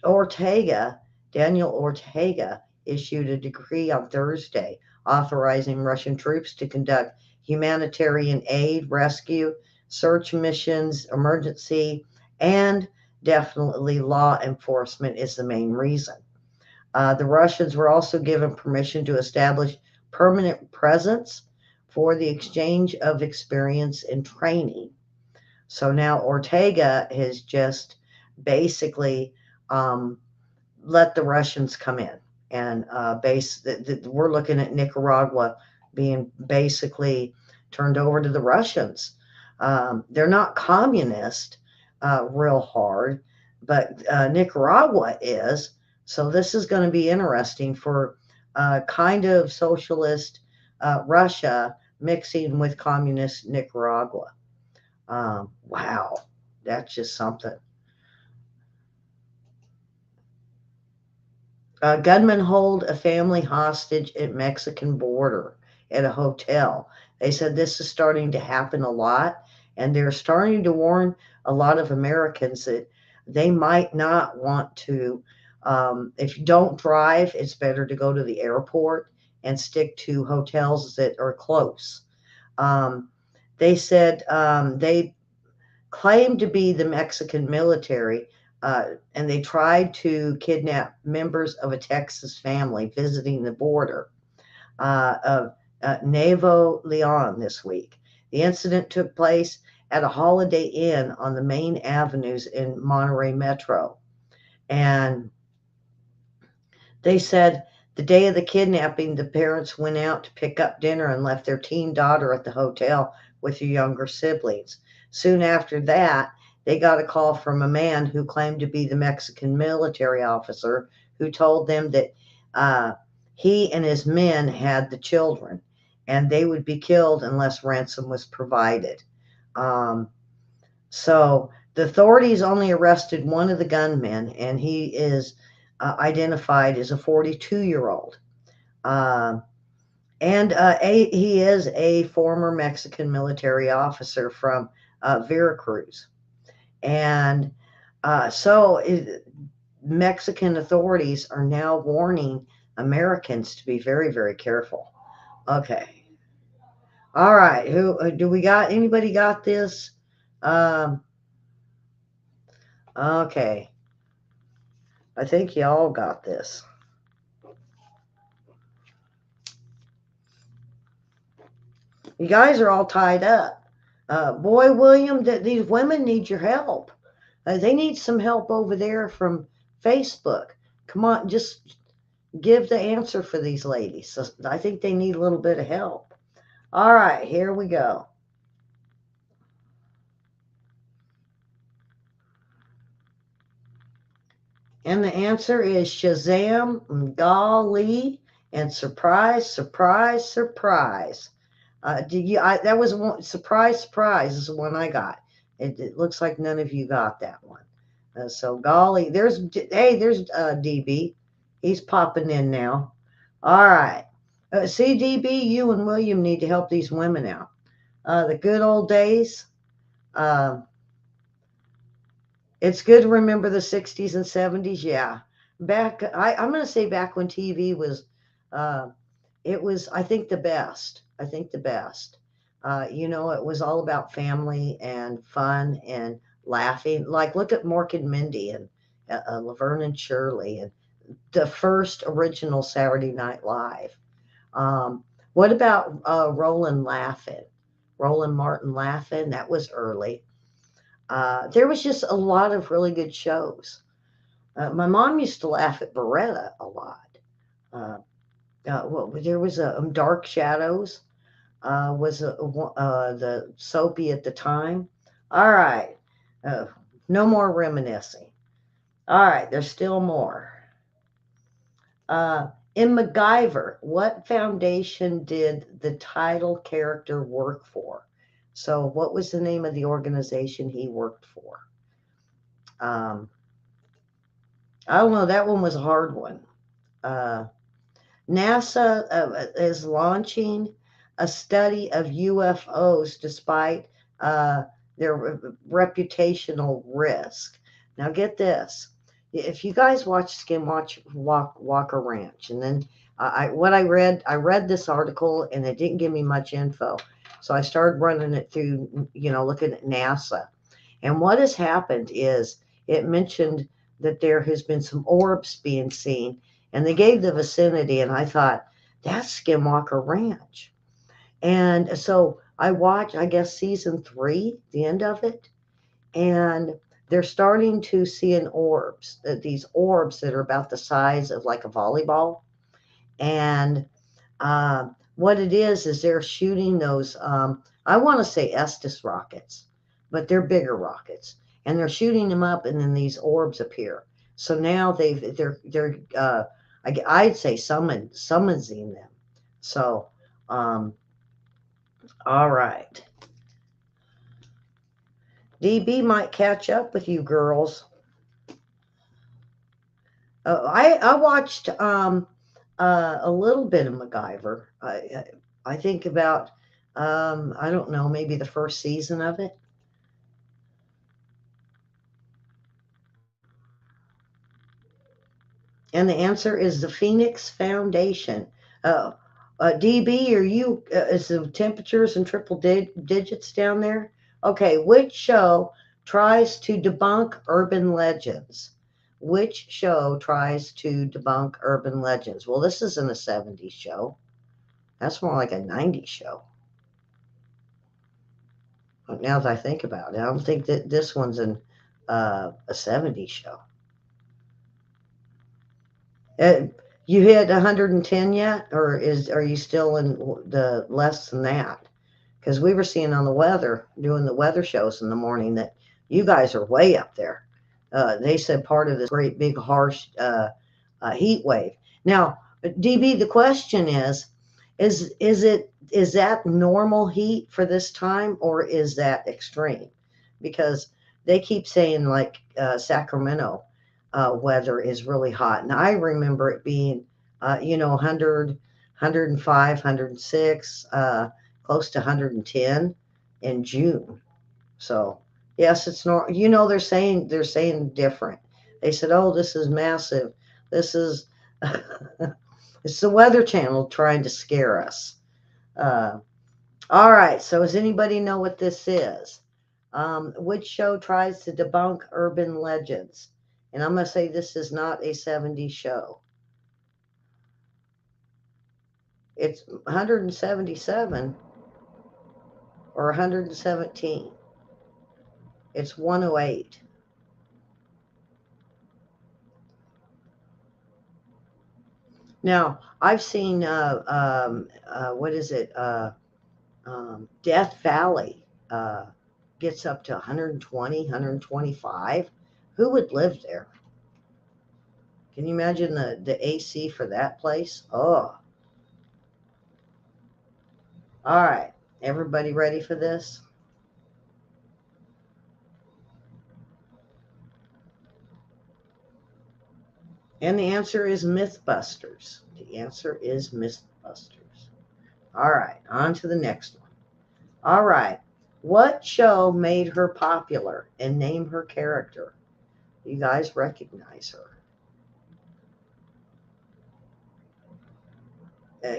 Ortega Daniel Ortega issued a decree on Thursday authorizing Russian troops to conduct humanitarian aid, rescue, search missions, emergency, and definitely law enforcement is the main reason. The Russians were also given permission to establish permanent presence for the exchange of experience and training. So now Ortega has just basically um, let the Russians come in and we're looking at Nicaragua being basically turned over to the Russians. They're not communist real hard, but Nicaragua is. So this is going to be interesting for kind of socialist Russia mixing with communist Nicaragua. Wow, that's just something. Gunmen hold a family hostage at Mexican border at a hotel. They said this is starting to happen a lot, and they're starting to warn a lot of Americans that they might not want to. If you don't drive, it's better to go to the airport and stick to hotels that are close. Um, they said they claimed to be the Mexican military, and they tried to kidnap members of a Texas family visiting the border of Nuevo Leon this week. The incident took place at a Holiday Inn on the main avenues in Monterrey Metro. And they said the day of the kidnapping, the parents went out to pick up dinner and left their teen daughter at the hotel with her younger siblings. Soon after that, they got a call from a man who claimed to be the Mexican military officer who told them that uh, he and his men had the children and they would be killed unless ransom was provided. Um, so the authorities only arrested one of the gunmen, and he is identified as a 42-year-old. Uh, and he is a former Mexican military officer from Veracruz. And Mexican authorities are now warning Americans to be very, very careful. Okay. All right. Who do we got? Anybody got this? Um, okay. I think y'all got this. You guys are all tied up. Boy, William, these women need your help. They need some help over there from Facebook. Come on, just give the answer for these ladies. So I think they need a little bit of help. All right, here we go. And the answer is Shazam, Golly, and surprise, surprise, surprise. Did you? That was one. Surprise, surprise is the one I got. It looks like none of you got that one. So golly, there's DB. He's popping in now. All right. See, DB, you and William need to help these women out. The good old days. Uh, it's good to remember the 60s and 70s. Yeah. I'm going to say back when TV was, uh, it was, I think, the best. I think the best. It was all about family and fun and laughing. Like, look at Mork and Mindy and Laverne and Shirley and the first original Saturday Night Live. What about Roland Laughing? Roland Martin Laughing? That was early. There was just a lot of really good shows. My mom used to laugh at Beretta a lot. Uh, there was a Dark Shadows was the soapy at the time. All right, uh, no more reminiscing. All right, there's still more. In MacGyver, what foundation did the title character work for? So, what was the name of the organization he worked for? Um, I don't know. That one was a hard one. Uh, NASA is launching a study of UFOs despite their reputational risk. Now, get this if you guys watch Walker Ranch, and then I read this article and it didn't give me much info, so I started running it through, looking at NASA. And what has happened is it mentioned that there has been some orbs being seen, and they gave the vicinity, and I thought that's Skinwalker Ranch. And so I watched, I guess, season 3, the end of it, and they're starting to see these orbs that are about the size of like a volleyball. And what it is they're shooting those, I want to say Estes rockets, but they're bigger rockets, and they're shooting them up, and then these orbs appear. So now they're I'd say summoning them. So, um, all right, DB might catch up with you girls. I watched a little bit of MacGyver. I think about I don't know, maybe the first season of it. And the answer is the Phoenix Foundation. Uh, DB, are you? Is the temperatures and triple digits down there? Okay, which show tries to debunk urban legends? Which show tries to debunk urban legends? Well, this isn't a '70s show. That's more like a '90s show. Now that I think about it, I don't think that this one's a '70s show. Uh, you hit 110 yet, or are you still in the less than that? Because we were seeing on the weather, doing the weather shows in the morning, that you guys are way up there. They said part of this great big harsh heat wave. Now, DB, the question is that normal heat for this time, or is that extreme? Because they keep saying like Sacramento weather is really hot, and I remember it being 100, 105, 106, close to 110 in June. So yes, it's not. They're saying different. They said, "Oh, this is massive. This is it's the Weather Channel trying to scare us." Uh, all right. So does anybody know what this is? Which show tries to debunk urban legends? And I'm going to say this is not a '70s show. It's 177 or 117. It's 108. Now, I've seen, what is it? Death Valley gets up to 120, 125. Who would live there? Can you imagine the AC for that place? Oh, all right. Everybody ready for this? And the answer is Mythbusters. The answer is Mythbusters. All right, on to the next one. All right. What show made her popular, and name her character? You guys recognize her.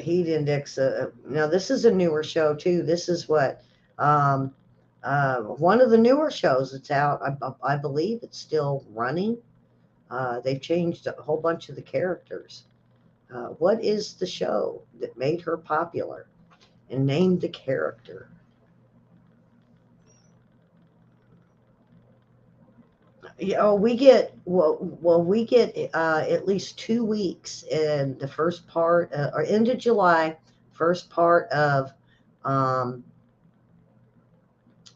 Heat Index. Now, this is a newer show, too. This is um, one of the newer shows that's out. I believe it's still running. They've changed a whole bunch of the characters. What is the show that made her popular, and name the character? Yeah, oh, we get at least 2 weeks in the first part, or end of July, first part um,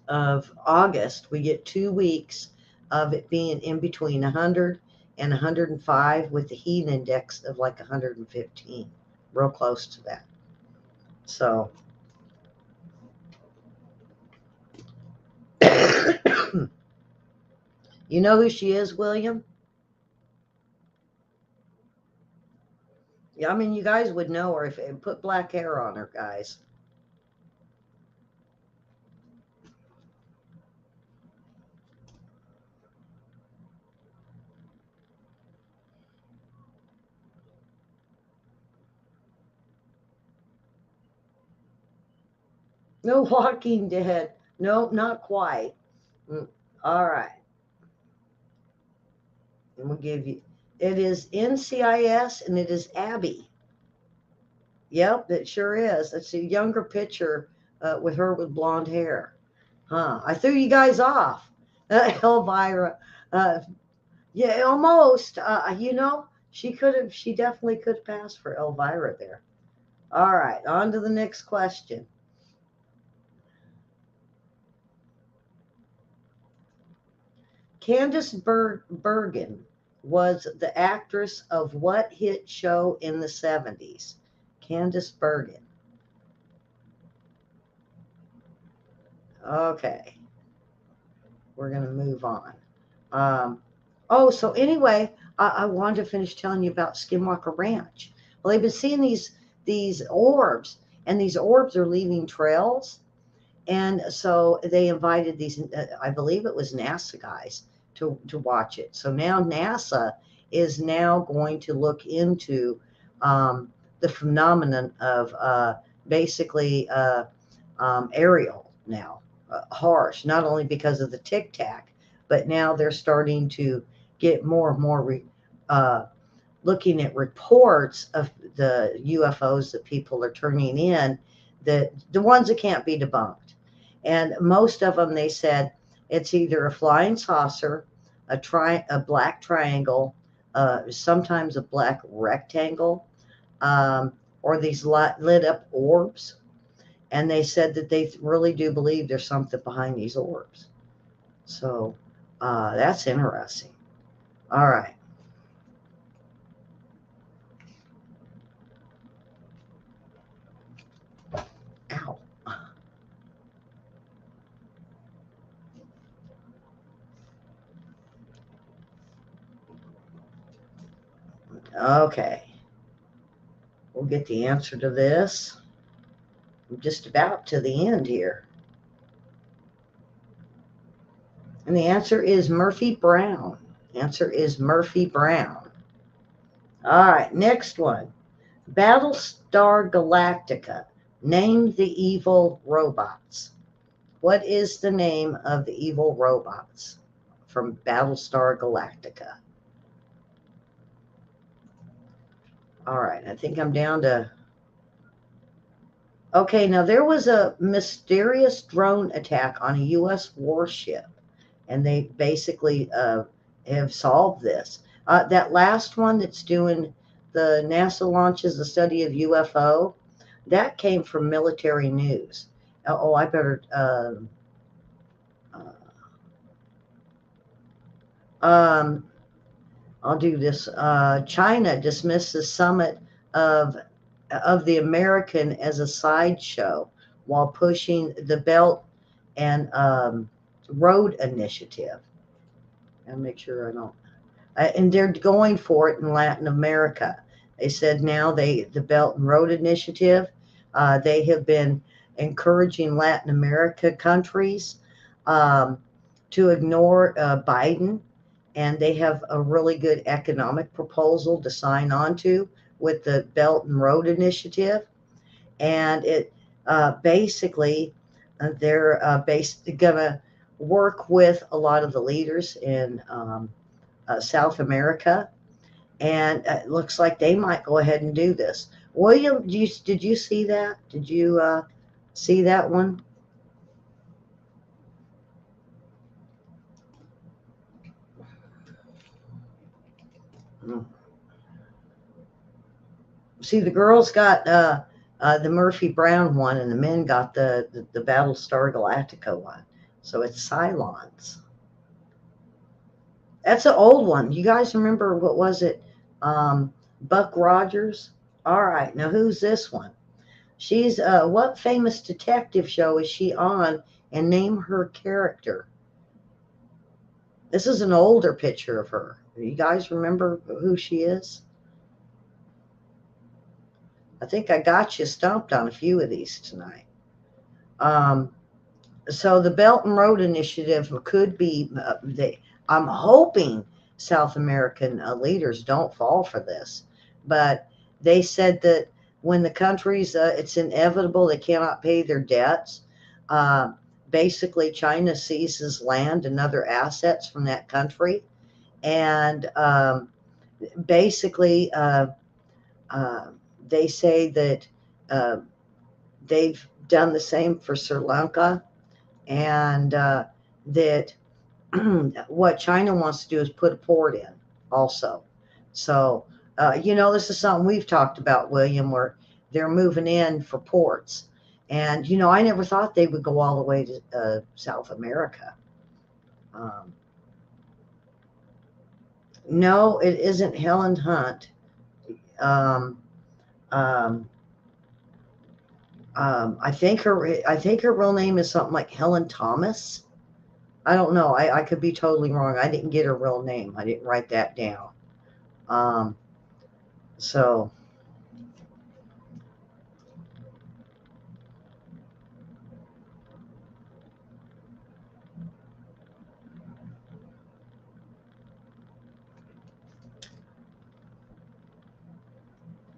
of August. We get 2 weeks of it being in between 100 and 105 with the heat index of like 115, real close to that. So, you know who she is, William? Yeah, I mean, you guys would know her if it put black hair on her, guys. No Walking Dead. No, not quite. Mm, all right. And we'll give you, it is NCIS and it is Abby. Yep, it sure is. It's a younger picture with her with blonde hair. Huh. I threw you guys off. Elvira. Uh, yeah, almost. She definitely could pass for Elvira there. All right, on to the next question. Candice Bergen was the actress of what hit show in the 70s? Candice Bergen. Okay, we're going to move on. So anyway, I wanted to finish telling you about Skinwalker Ranch. Well, they've been seeing these orbs, and these orbs are leaving trails. And so they invited these, I believe it was NASA guys, to watch it. So now NASA is now going to look into the phenomenon of basically aerial now, harsh, not only because of the tic tac, but now they're starting to get more and more looking at reports of the UFOs that people are turning in, that the ones that can't be debunked. And most of them, they said it's either a flying saucer, a black triangle, sometimes a black rectangle, or these lit up orbs. And they said that they really do believe there's something behind these orbs. So that's interesting. All right. Ow. Okay. We'll get the answer to this. I'm just about to the end here. And the answer is Murphy Brown. Answer is Murphy Brown. All right, next one. Battlestar Galactica. Name the evil robots. What is the name of the evil robots from Battlestar Galactica? All right, I think I'm down to. Okay, now there was a mysterious drone attack on a U.S. warship, and they basically have solved this. That last one that's doing the NASA launches the study of UFO, that came from military news. Oh, I better. I'll do this. China dismissed the summit of the American as a sideshow while pushing the Belt and Road Initiative. And make sure I don't. And they're going for it in Latin America. They said now the Belt and Road Initiative, they have been encouraging Latin America countries to ignore Biden, and they have a really good economic proposal to sign on to with the Belt and Road Initiative. And it basically, they're going to work with a lot of the leaders in South America, and it looks like they might go ahead and do this. William, did you see that? Did you see that one? See, the girls got the Murphy Brown one, and the men got the Battlestar Galactica one. So it's Cylons. That's an old one. You guys remember, what was it? Buck Rogers. All right, now who's this one? She's what famous detective show is she on? And name her character. This is an older picture of her. You guys remember who she is? I think I got you stumped on a few of these tonight. So the Belt and Road Initiative could be, I'm hoping South American leaders don't fall for this, but they said that when the countries, it's inevitable they cannot pay their debts. Uh, Basically, China seizes land and other assets from that country. And basically, uh, they say that uh, they've done the same for Sri Lanka, and that what China wants to do is put a port in also. So, this is something we've talked about, William, where they're moving in for ports. And, I never thought they would go all the way to South America. Um, no, it isn't Helen Hunt. Um, um, I think her real name is something like Helen Thomas. I don't know. I could be totally wrong. I didn't get her real name. I didn't write that down. Um, so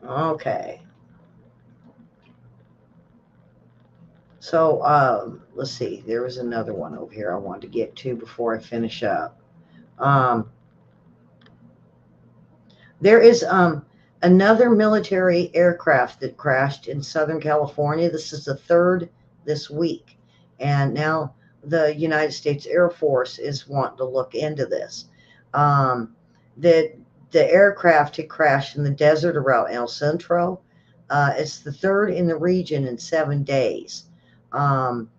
okay. So let's see. There was another one over here I wanted to get to before I finish up. Um, there is another military aircraft that crashed in Southern California. This is the third this week, and now the United States Air Force is wanting to look into this. Um, that the aircraft had crashed in the desert around El Centro. It's the third in the region in 7 days. Um,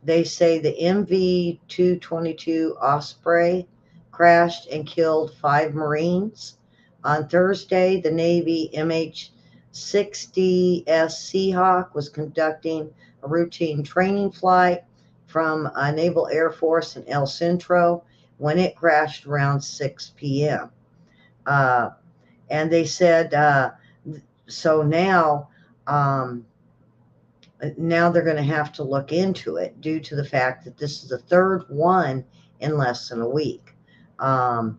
they say the MV 222 Osprey crashed and killed 5 Marines. On Thursday, the Navy MH 60S Seahawk was conducting a routine training flight from Naval Air Force in El Centro when it crashed around 6 p.m. Uh, and they said, so um, now they're going to have to look into it due to the fact that this is the third one in less than a week. Um,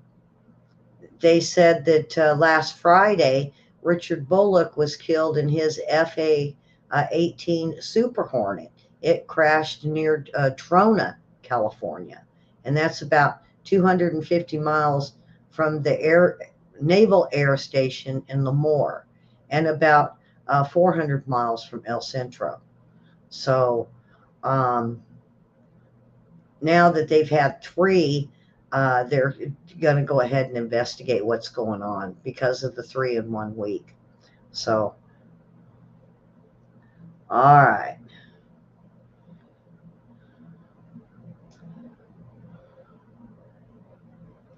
they said that last Friday, Richard Bullock was killed in his FA 18 Super Hornet. It crashed near Trona, California, and that's about 250 miles from the Naval Air Station in Lemoore, and about 400 miles from El Centro. So um, now that they've had three, they're going to go ahead and investigate what's going on because of the three in 1 week. So, all right.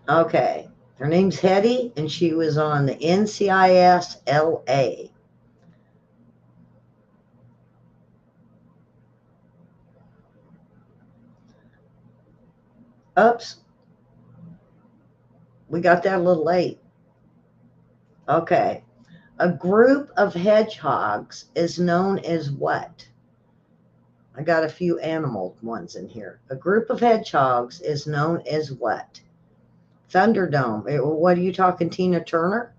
Okay. Her name's Hetty, and she was on the NCIS LA. Oops, we got that a little late. Okay. A group of hedgehogs is known as what? I got a few animal ones in here. A group of hedgehogs is known as what? Thunderdome. What are you talking, Tina Turner?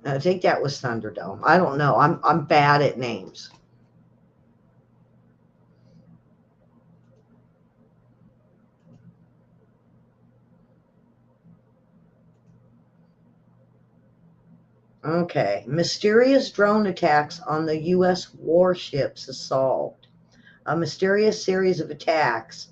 I think that was Thunderdome. I don't know. I'm bad at names. Okay. Mysterious drone attacks on the U.S. warships is solved. A mysterious series of attacks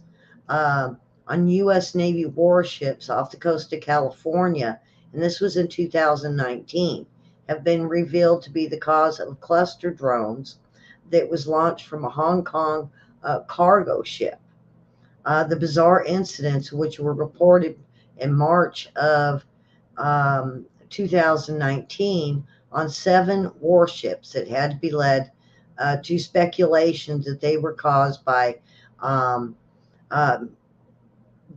on U.S. Navy warships off the coast of California, and this was in 2019, have been revealed to be the cause of cluster drones that was launched from a Hong Kong cargo ship. The bizarre incidents, which were reported in March of 2019 on 7 warships that had to be led to speculations that they were caused by, um, uh,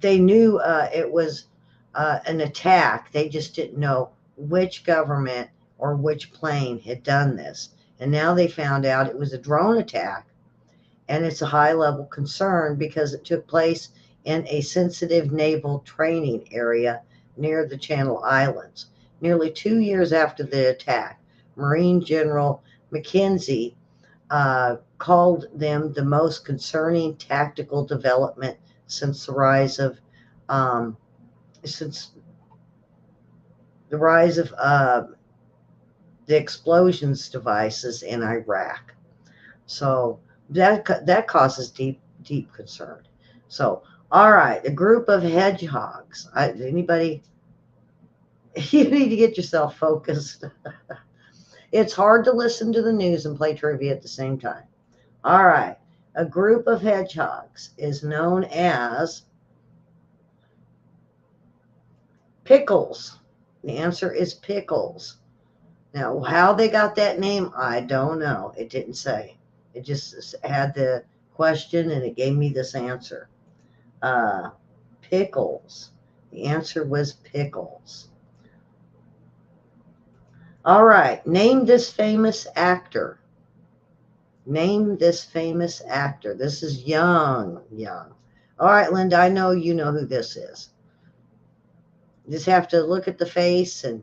they knew it was an attack. They just didn't know which government or which plane had done this. And now they found out it was a drone attack, and it's a high level concern because it took place in a sensitive naval training area near the Channel Islands. Nearly 2 years after the attack, Marine General McKenzie called them the most concerning tactical development since the rise of um, since the rise of the explosions devices in Iraq. So that causes deep concern. So all right, a group of hedgehogs. Anybody? You need to get yourself focused. It's hard to listen to the news and play trivia at the same time. All right. A group of hedgehogs is known as pickles. The answer is pickles. Now, how they got that name, I don't know. It didn't say. It just had the question and it gave me this answer. Uh, Pickles. The answer was pickles. All right. Name this famous actor. Name this famous actor. This is young. All right, Linda, I know you know who this is. You just have to look at the face and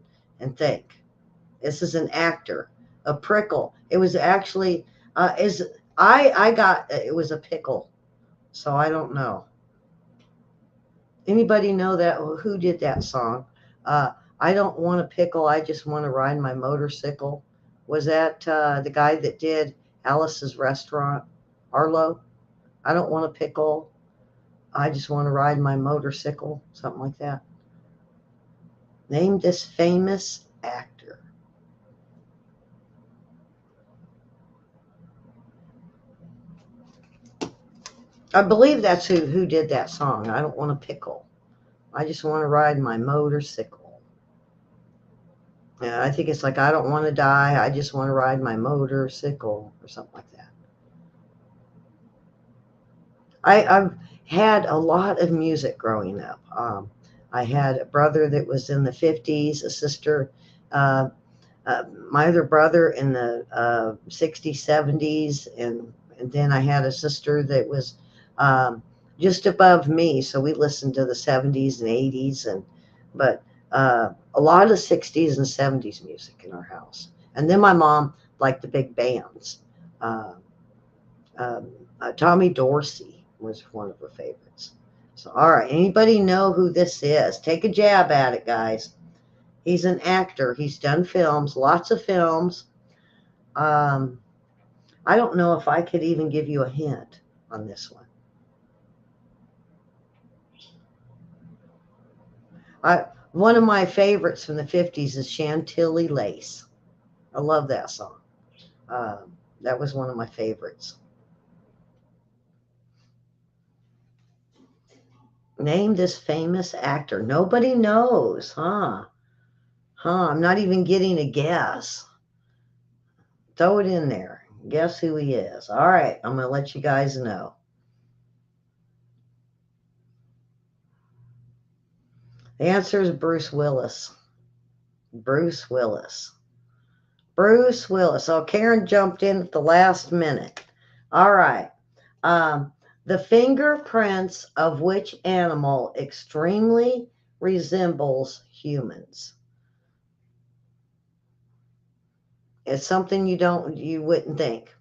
think. This is an actor. A prickle. It was actually is I got it was a pickle. So I don't know. Anybody know that who did that song? I don't want a pickle. I just want to ride my motorcycle. Was that the guy that did Alice's Restaurant? Arlo? I don't want a pickle. I just want to ride my motorcycle. Something like that. Name this famous actor. I believe that's who did that song. I don't want a pickle. I just want to ride my motorcycle. Yeah, I think it's like I don't want to die. I just want to ride my motorcycle or something like that. I've had a lot of music growing up. I had a brother that was in the 50s, a sister, uh, my other brother in the 60s, 70s, and then I had a sister that was um, just above me. So we listened to the 70s and 80s, but a lot of the 60s and 70s music in our house. And then my mom liked the big bands. Uh, um, Tommy Dorsey was one of her favorites. So, all right, anybody know who this is? Take a jab at it, guys. He's an actor. He's done films, lots of films. Um, I don't know if I could even give you a hint on this one. One of my favorites from the 50s is Chantilly Lace. I love that song. That was one of my favorites. Name this famous actor. Nobody knows, huh? I'm not even getting a guess. Throw it in there. Guess who he is. All right, I'm going to let you guys know. The answer is Bruce Willis. Bruce Willis. Bruce Willis. Oh, Karen jumped in at the last minute. All right. Um, the fingerprints of which animal extremely resembles humans? It's something you wouldn't think.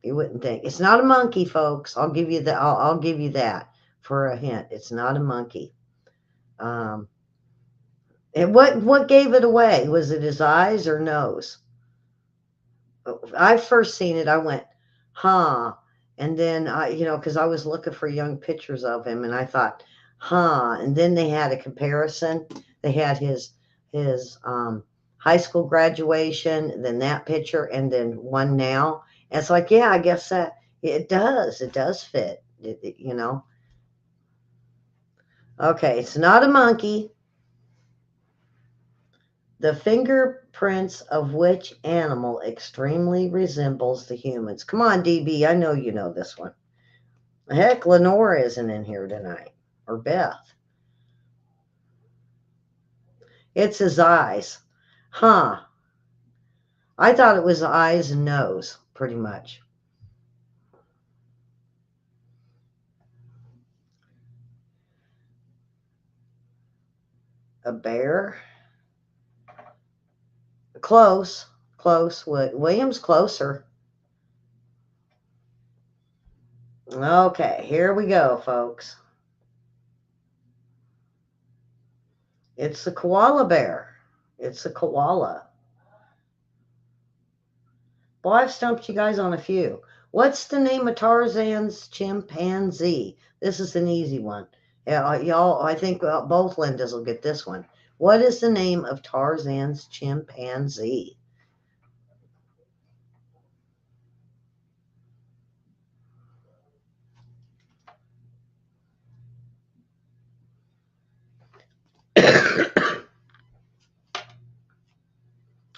You wouldn't think. It's not a monkey, folks. I'll give you that. I'll give you that for a hint. It's not a monkey. Um, and what gave it away? Was it his eyes or nose? I first seen it, I went, huh. And then because I was looking for young pictures of him, and I thought, huh. And then they had a comparison. They had his high school graduation, then that picture, and then one now. And it's like, yeah, I guess that it does. It does fit. Okay, it's not a monkey. The fingerprints of which animal extremely resembles the humans? Come on, DB. I know you know this one. Heck, Lenore isn't in here tonight. Or Beth. It's his eyes. Huh. I thought it was eyes and nose, pretty much. A bear? Close. Close. William's closer. Okay, here we go, folks. It's a koala bear. It's a koala. Well, I've stumped you guys on a few. What's the name of Tarzan's chimpanzee? This is an easy one. Yeah, y'all, I think both Lindas will get this one. What is the name of Tarzan's chimpanzee?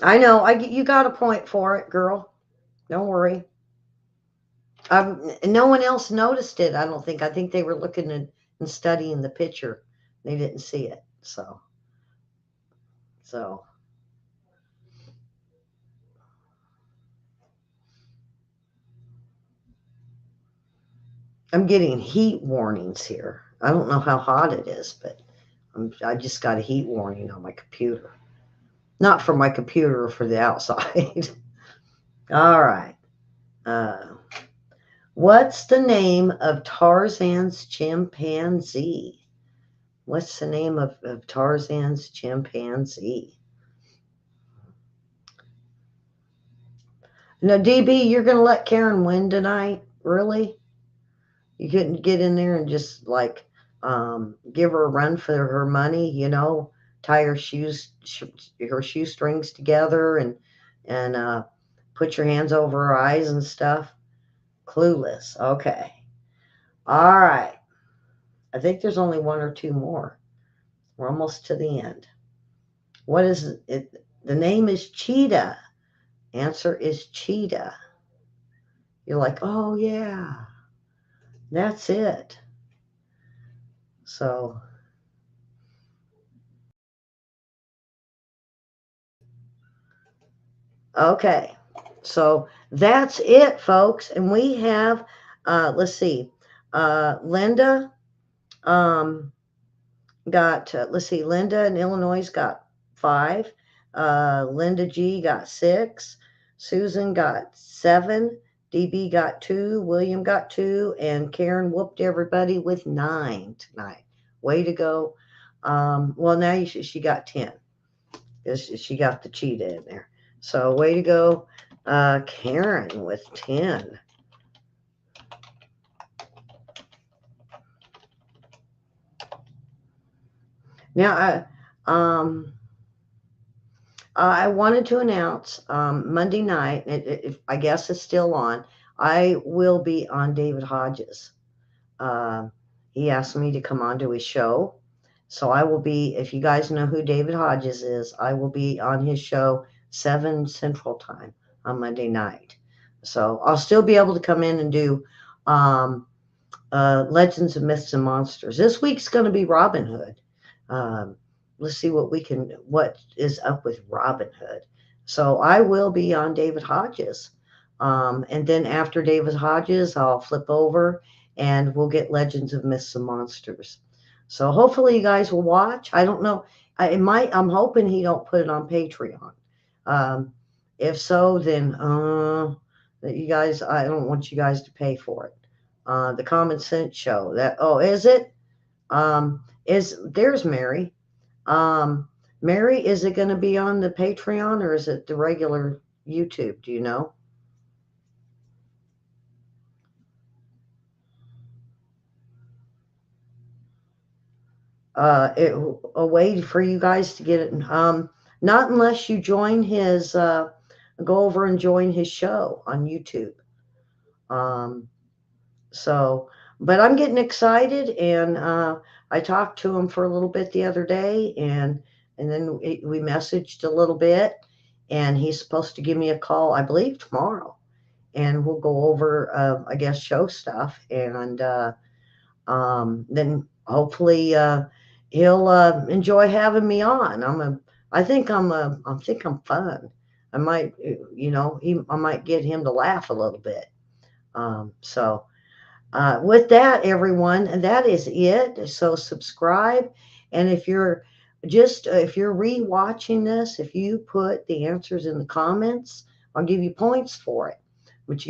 I know. You got a point for it, girl. Don't worry. No one else noticed it. I don't think. I think they were looking at and studying the picture. They didn't see it. So I'm getting heat warnings here. I don't know how hot it is, but I just got a heat warning on my computer. Not for my computer, for the outside. All right. Uh, what's the name of Tarzan's chimpanzee? What's the name of Tarzan's chimpanzee? Now, DB, you're going to let Karen win tonight? Really? You couldn't get in there and just like give her a run for her money, tie her shoestrings together and put your hands over her eyes and stuff. Clueless. Okay. All right. I think there's only one or two more. We're almost to the end. What is it? The name is Cheetah. Answer is Cheetah. You're like, oh yeah, that's it. So, okay. So that's it, folks. And we have, let's see, Linda um, got, let's see, Linda in Illinois got 5. Linda G got 6. Susan got 7. DB got 2. William got 2. And Karen whooped everybody with 9 tonight. Way to go. Well, now she got 10. She got the cheetah in there. So way to go, Karen with 10. Now, I wanted to announce Monday night. I guess it's still on. I will be on David Hodges. Uh, he asked me to come on to his show. So I will be, if you guys know who David Hodges is, I will be on his show 7 Central Time on Monday night. So I'll still be able to come in and do um, Legends of Myths and Monsters. This week's going to be Robin Hood. Um, let's see what is up with Robin Hood. So I will be on David Hodges. And then after David Hodges, I'll flip over and we'll get Legends of Myths and Monsters. So hopefully you guys will watch. I don't know. I'm hoping he don't put it on Patreon. Um, if so, then that you guys, I don't want you guys to pay for it. The Common Sense Show. Is it? Is there's Mary. Mary, is it going to be on the Patreon or is it the regular YouTube? Do you know? A way for you guys to get it. Not unless you join his, go over and join his show on YouTube. Um, So, but I'm getting excited, and I talked to him for a little bit the other day, and then we messaged a little bit, and he's supposed to give me a call, I believe tomorrow, and we'll go over, I guess, show stuff, and then hopefully he'll enjoy having me on. I think I'm fun. I might, I might get him to laugh a little bit. So. With that, everyone, that is it. So subscribe, and if you're re-watching this, if you put the answers in the comments, I'll give you points for it. But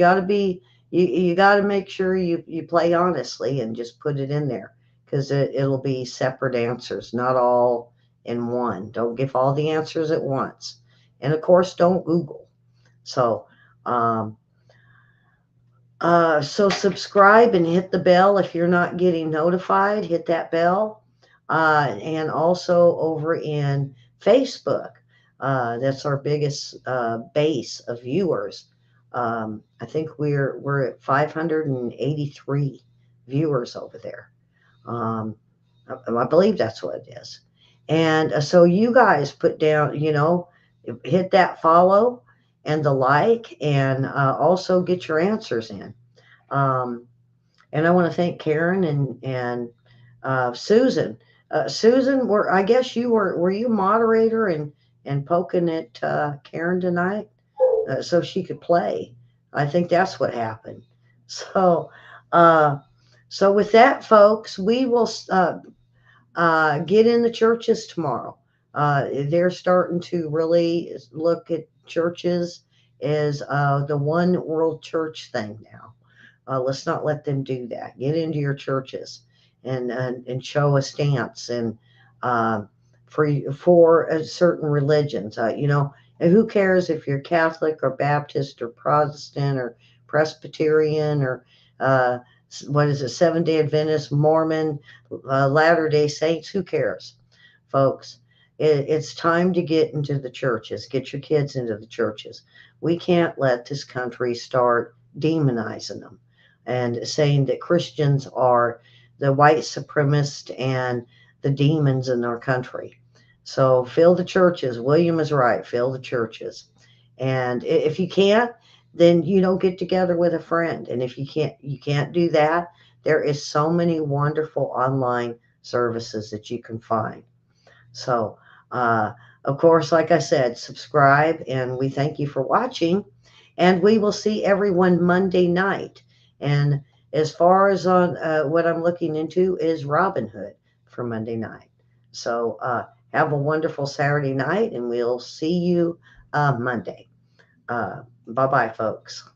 you got to make sure you play honestly and just put it in there, because it'll be separate answers, not all in one. Don't give all the answers at once. And of course, don't Google. So, um, so subscribe and hit the bell if you're not getting notified. Hit that bell, and also over in Facebook. That's our biggest base of viewers. I think we're at 583 viewers over there. Um, I believe that's what it is. And so you guys put down, hit that follow and the like, and also get your answers in. Um, and I want to thank Karen and Susan. Susan, I guess were you moderator and poking at Karen tonight so she could play. I think that's what happened. So, uh, so with that, folks, we will get in the churches tomorrow. They're starting to really look at churches as the one world church thing now. Let's not let them do that. Get into your churches and show a stance and uh, for certain religions. And who cares if you're Catholic or Baptist or Protestant or Presbyterian or uh, what is it, Seventh Day Adventist, Mormon, Latter Day Saints? Who cares, folks? It's time to get into the churches. Get your kids into the churches. We can't let this country start demonizing them and saying that Christians are the white supremacists and the demons in our country. So fill the churches. William is right. Fill the churches. And if you can't, then get together with a friend. And if you can't do that, there is so many wonderful online services that you can find. So, uh, of course, like I said, subscribe, and we thank you for watching. And we will see everyone Monday night. And as far as on what I'm looking into is Robin Hood for Monday night. So, have a wonderful Saturday night, and we'll see you Monday. Bye bye, folks.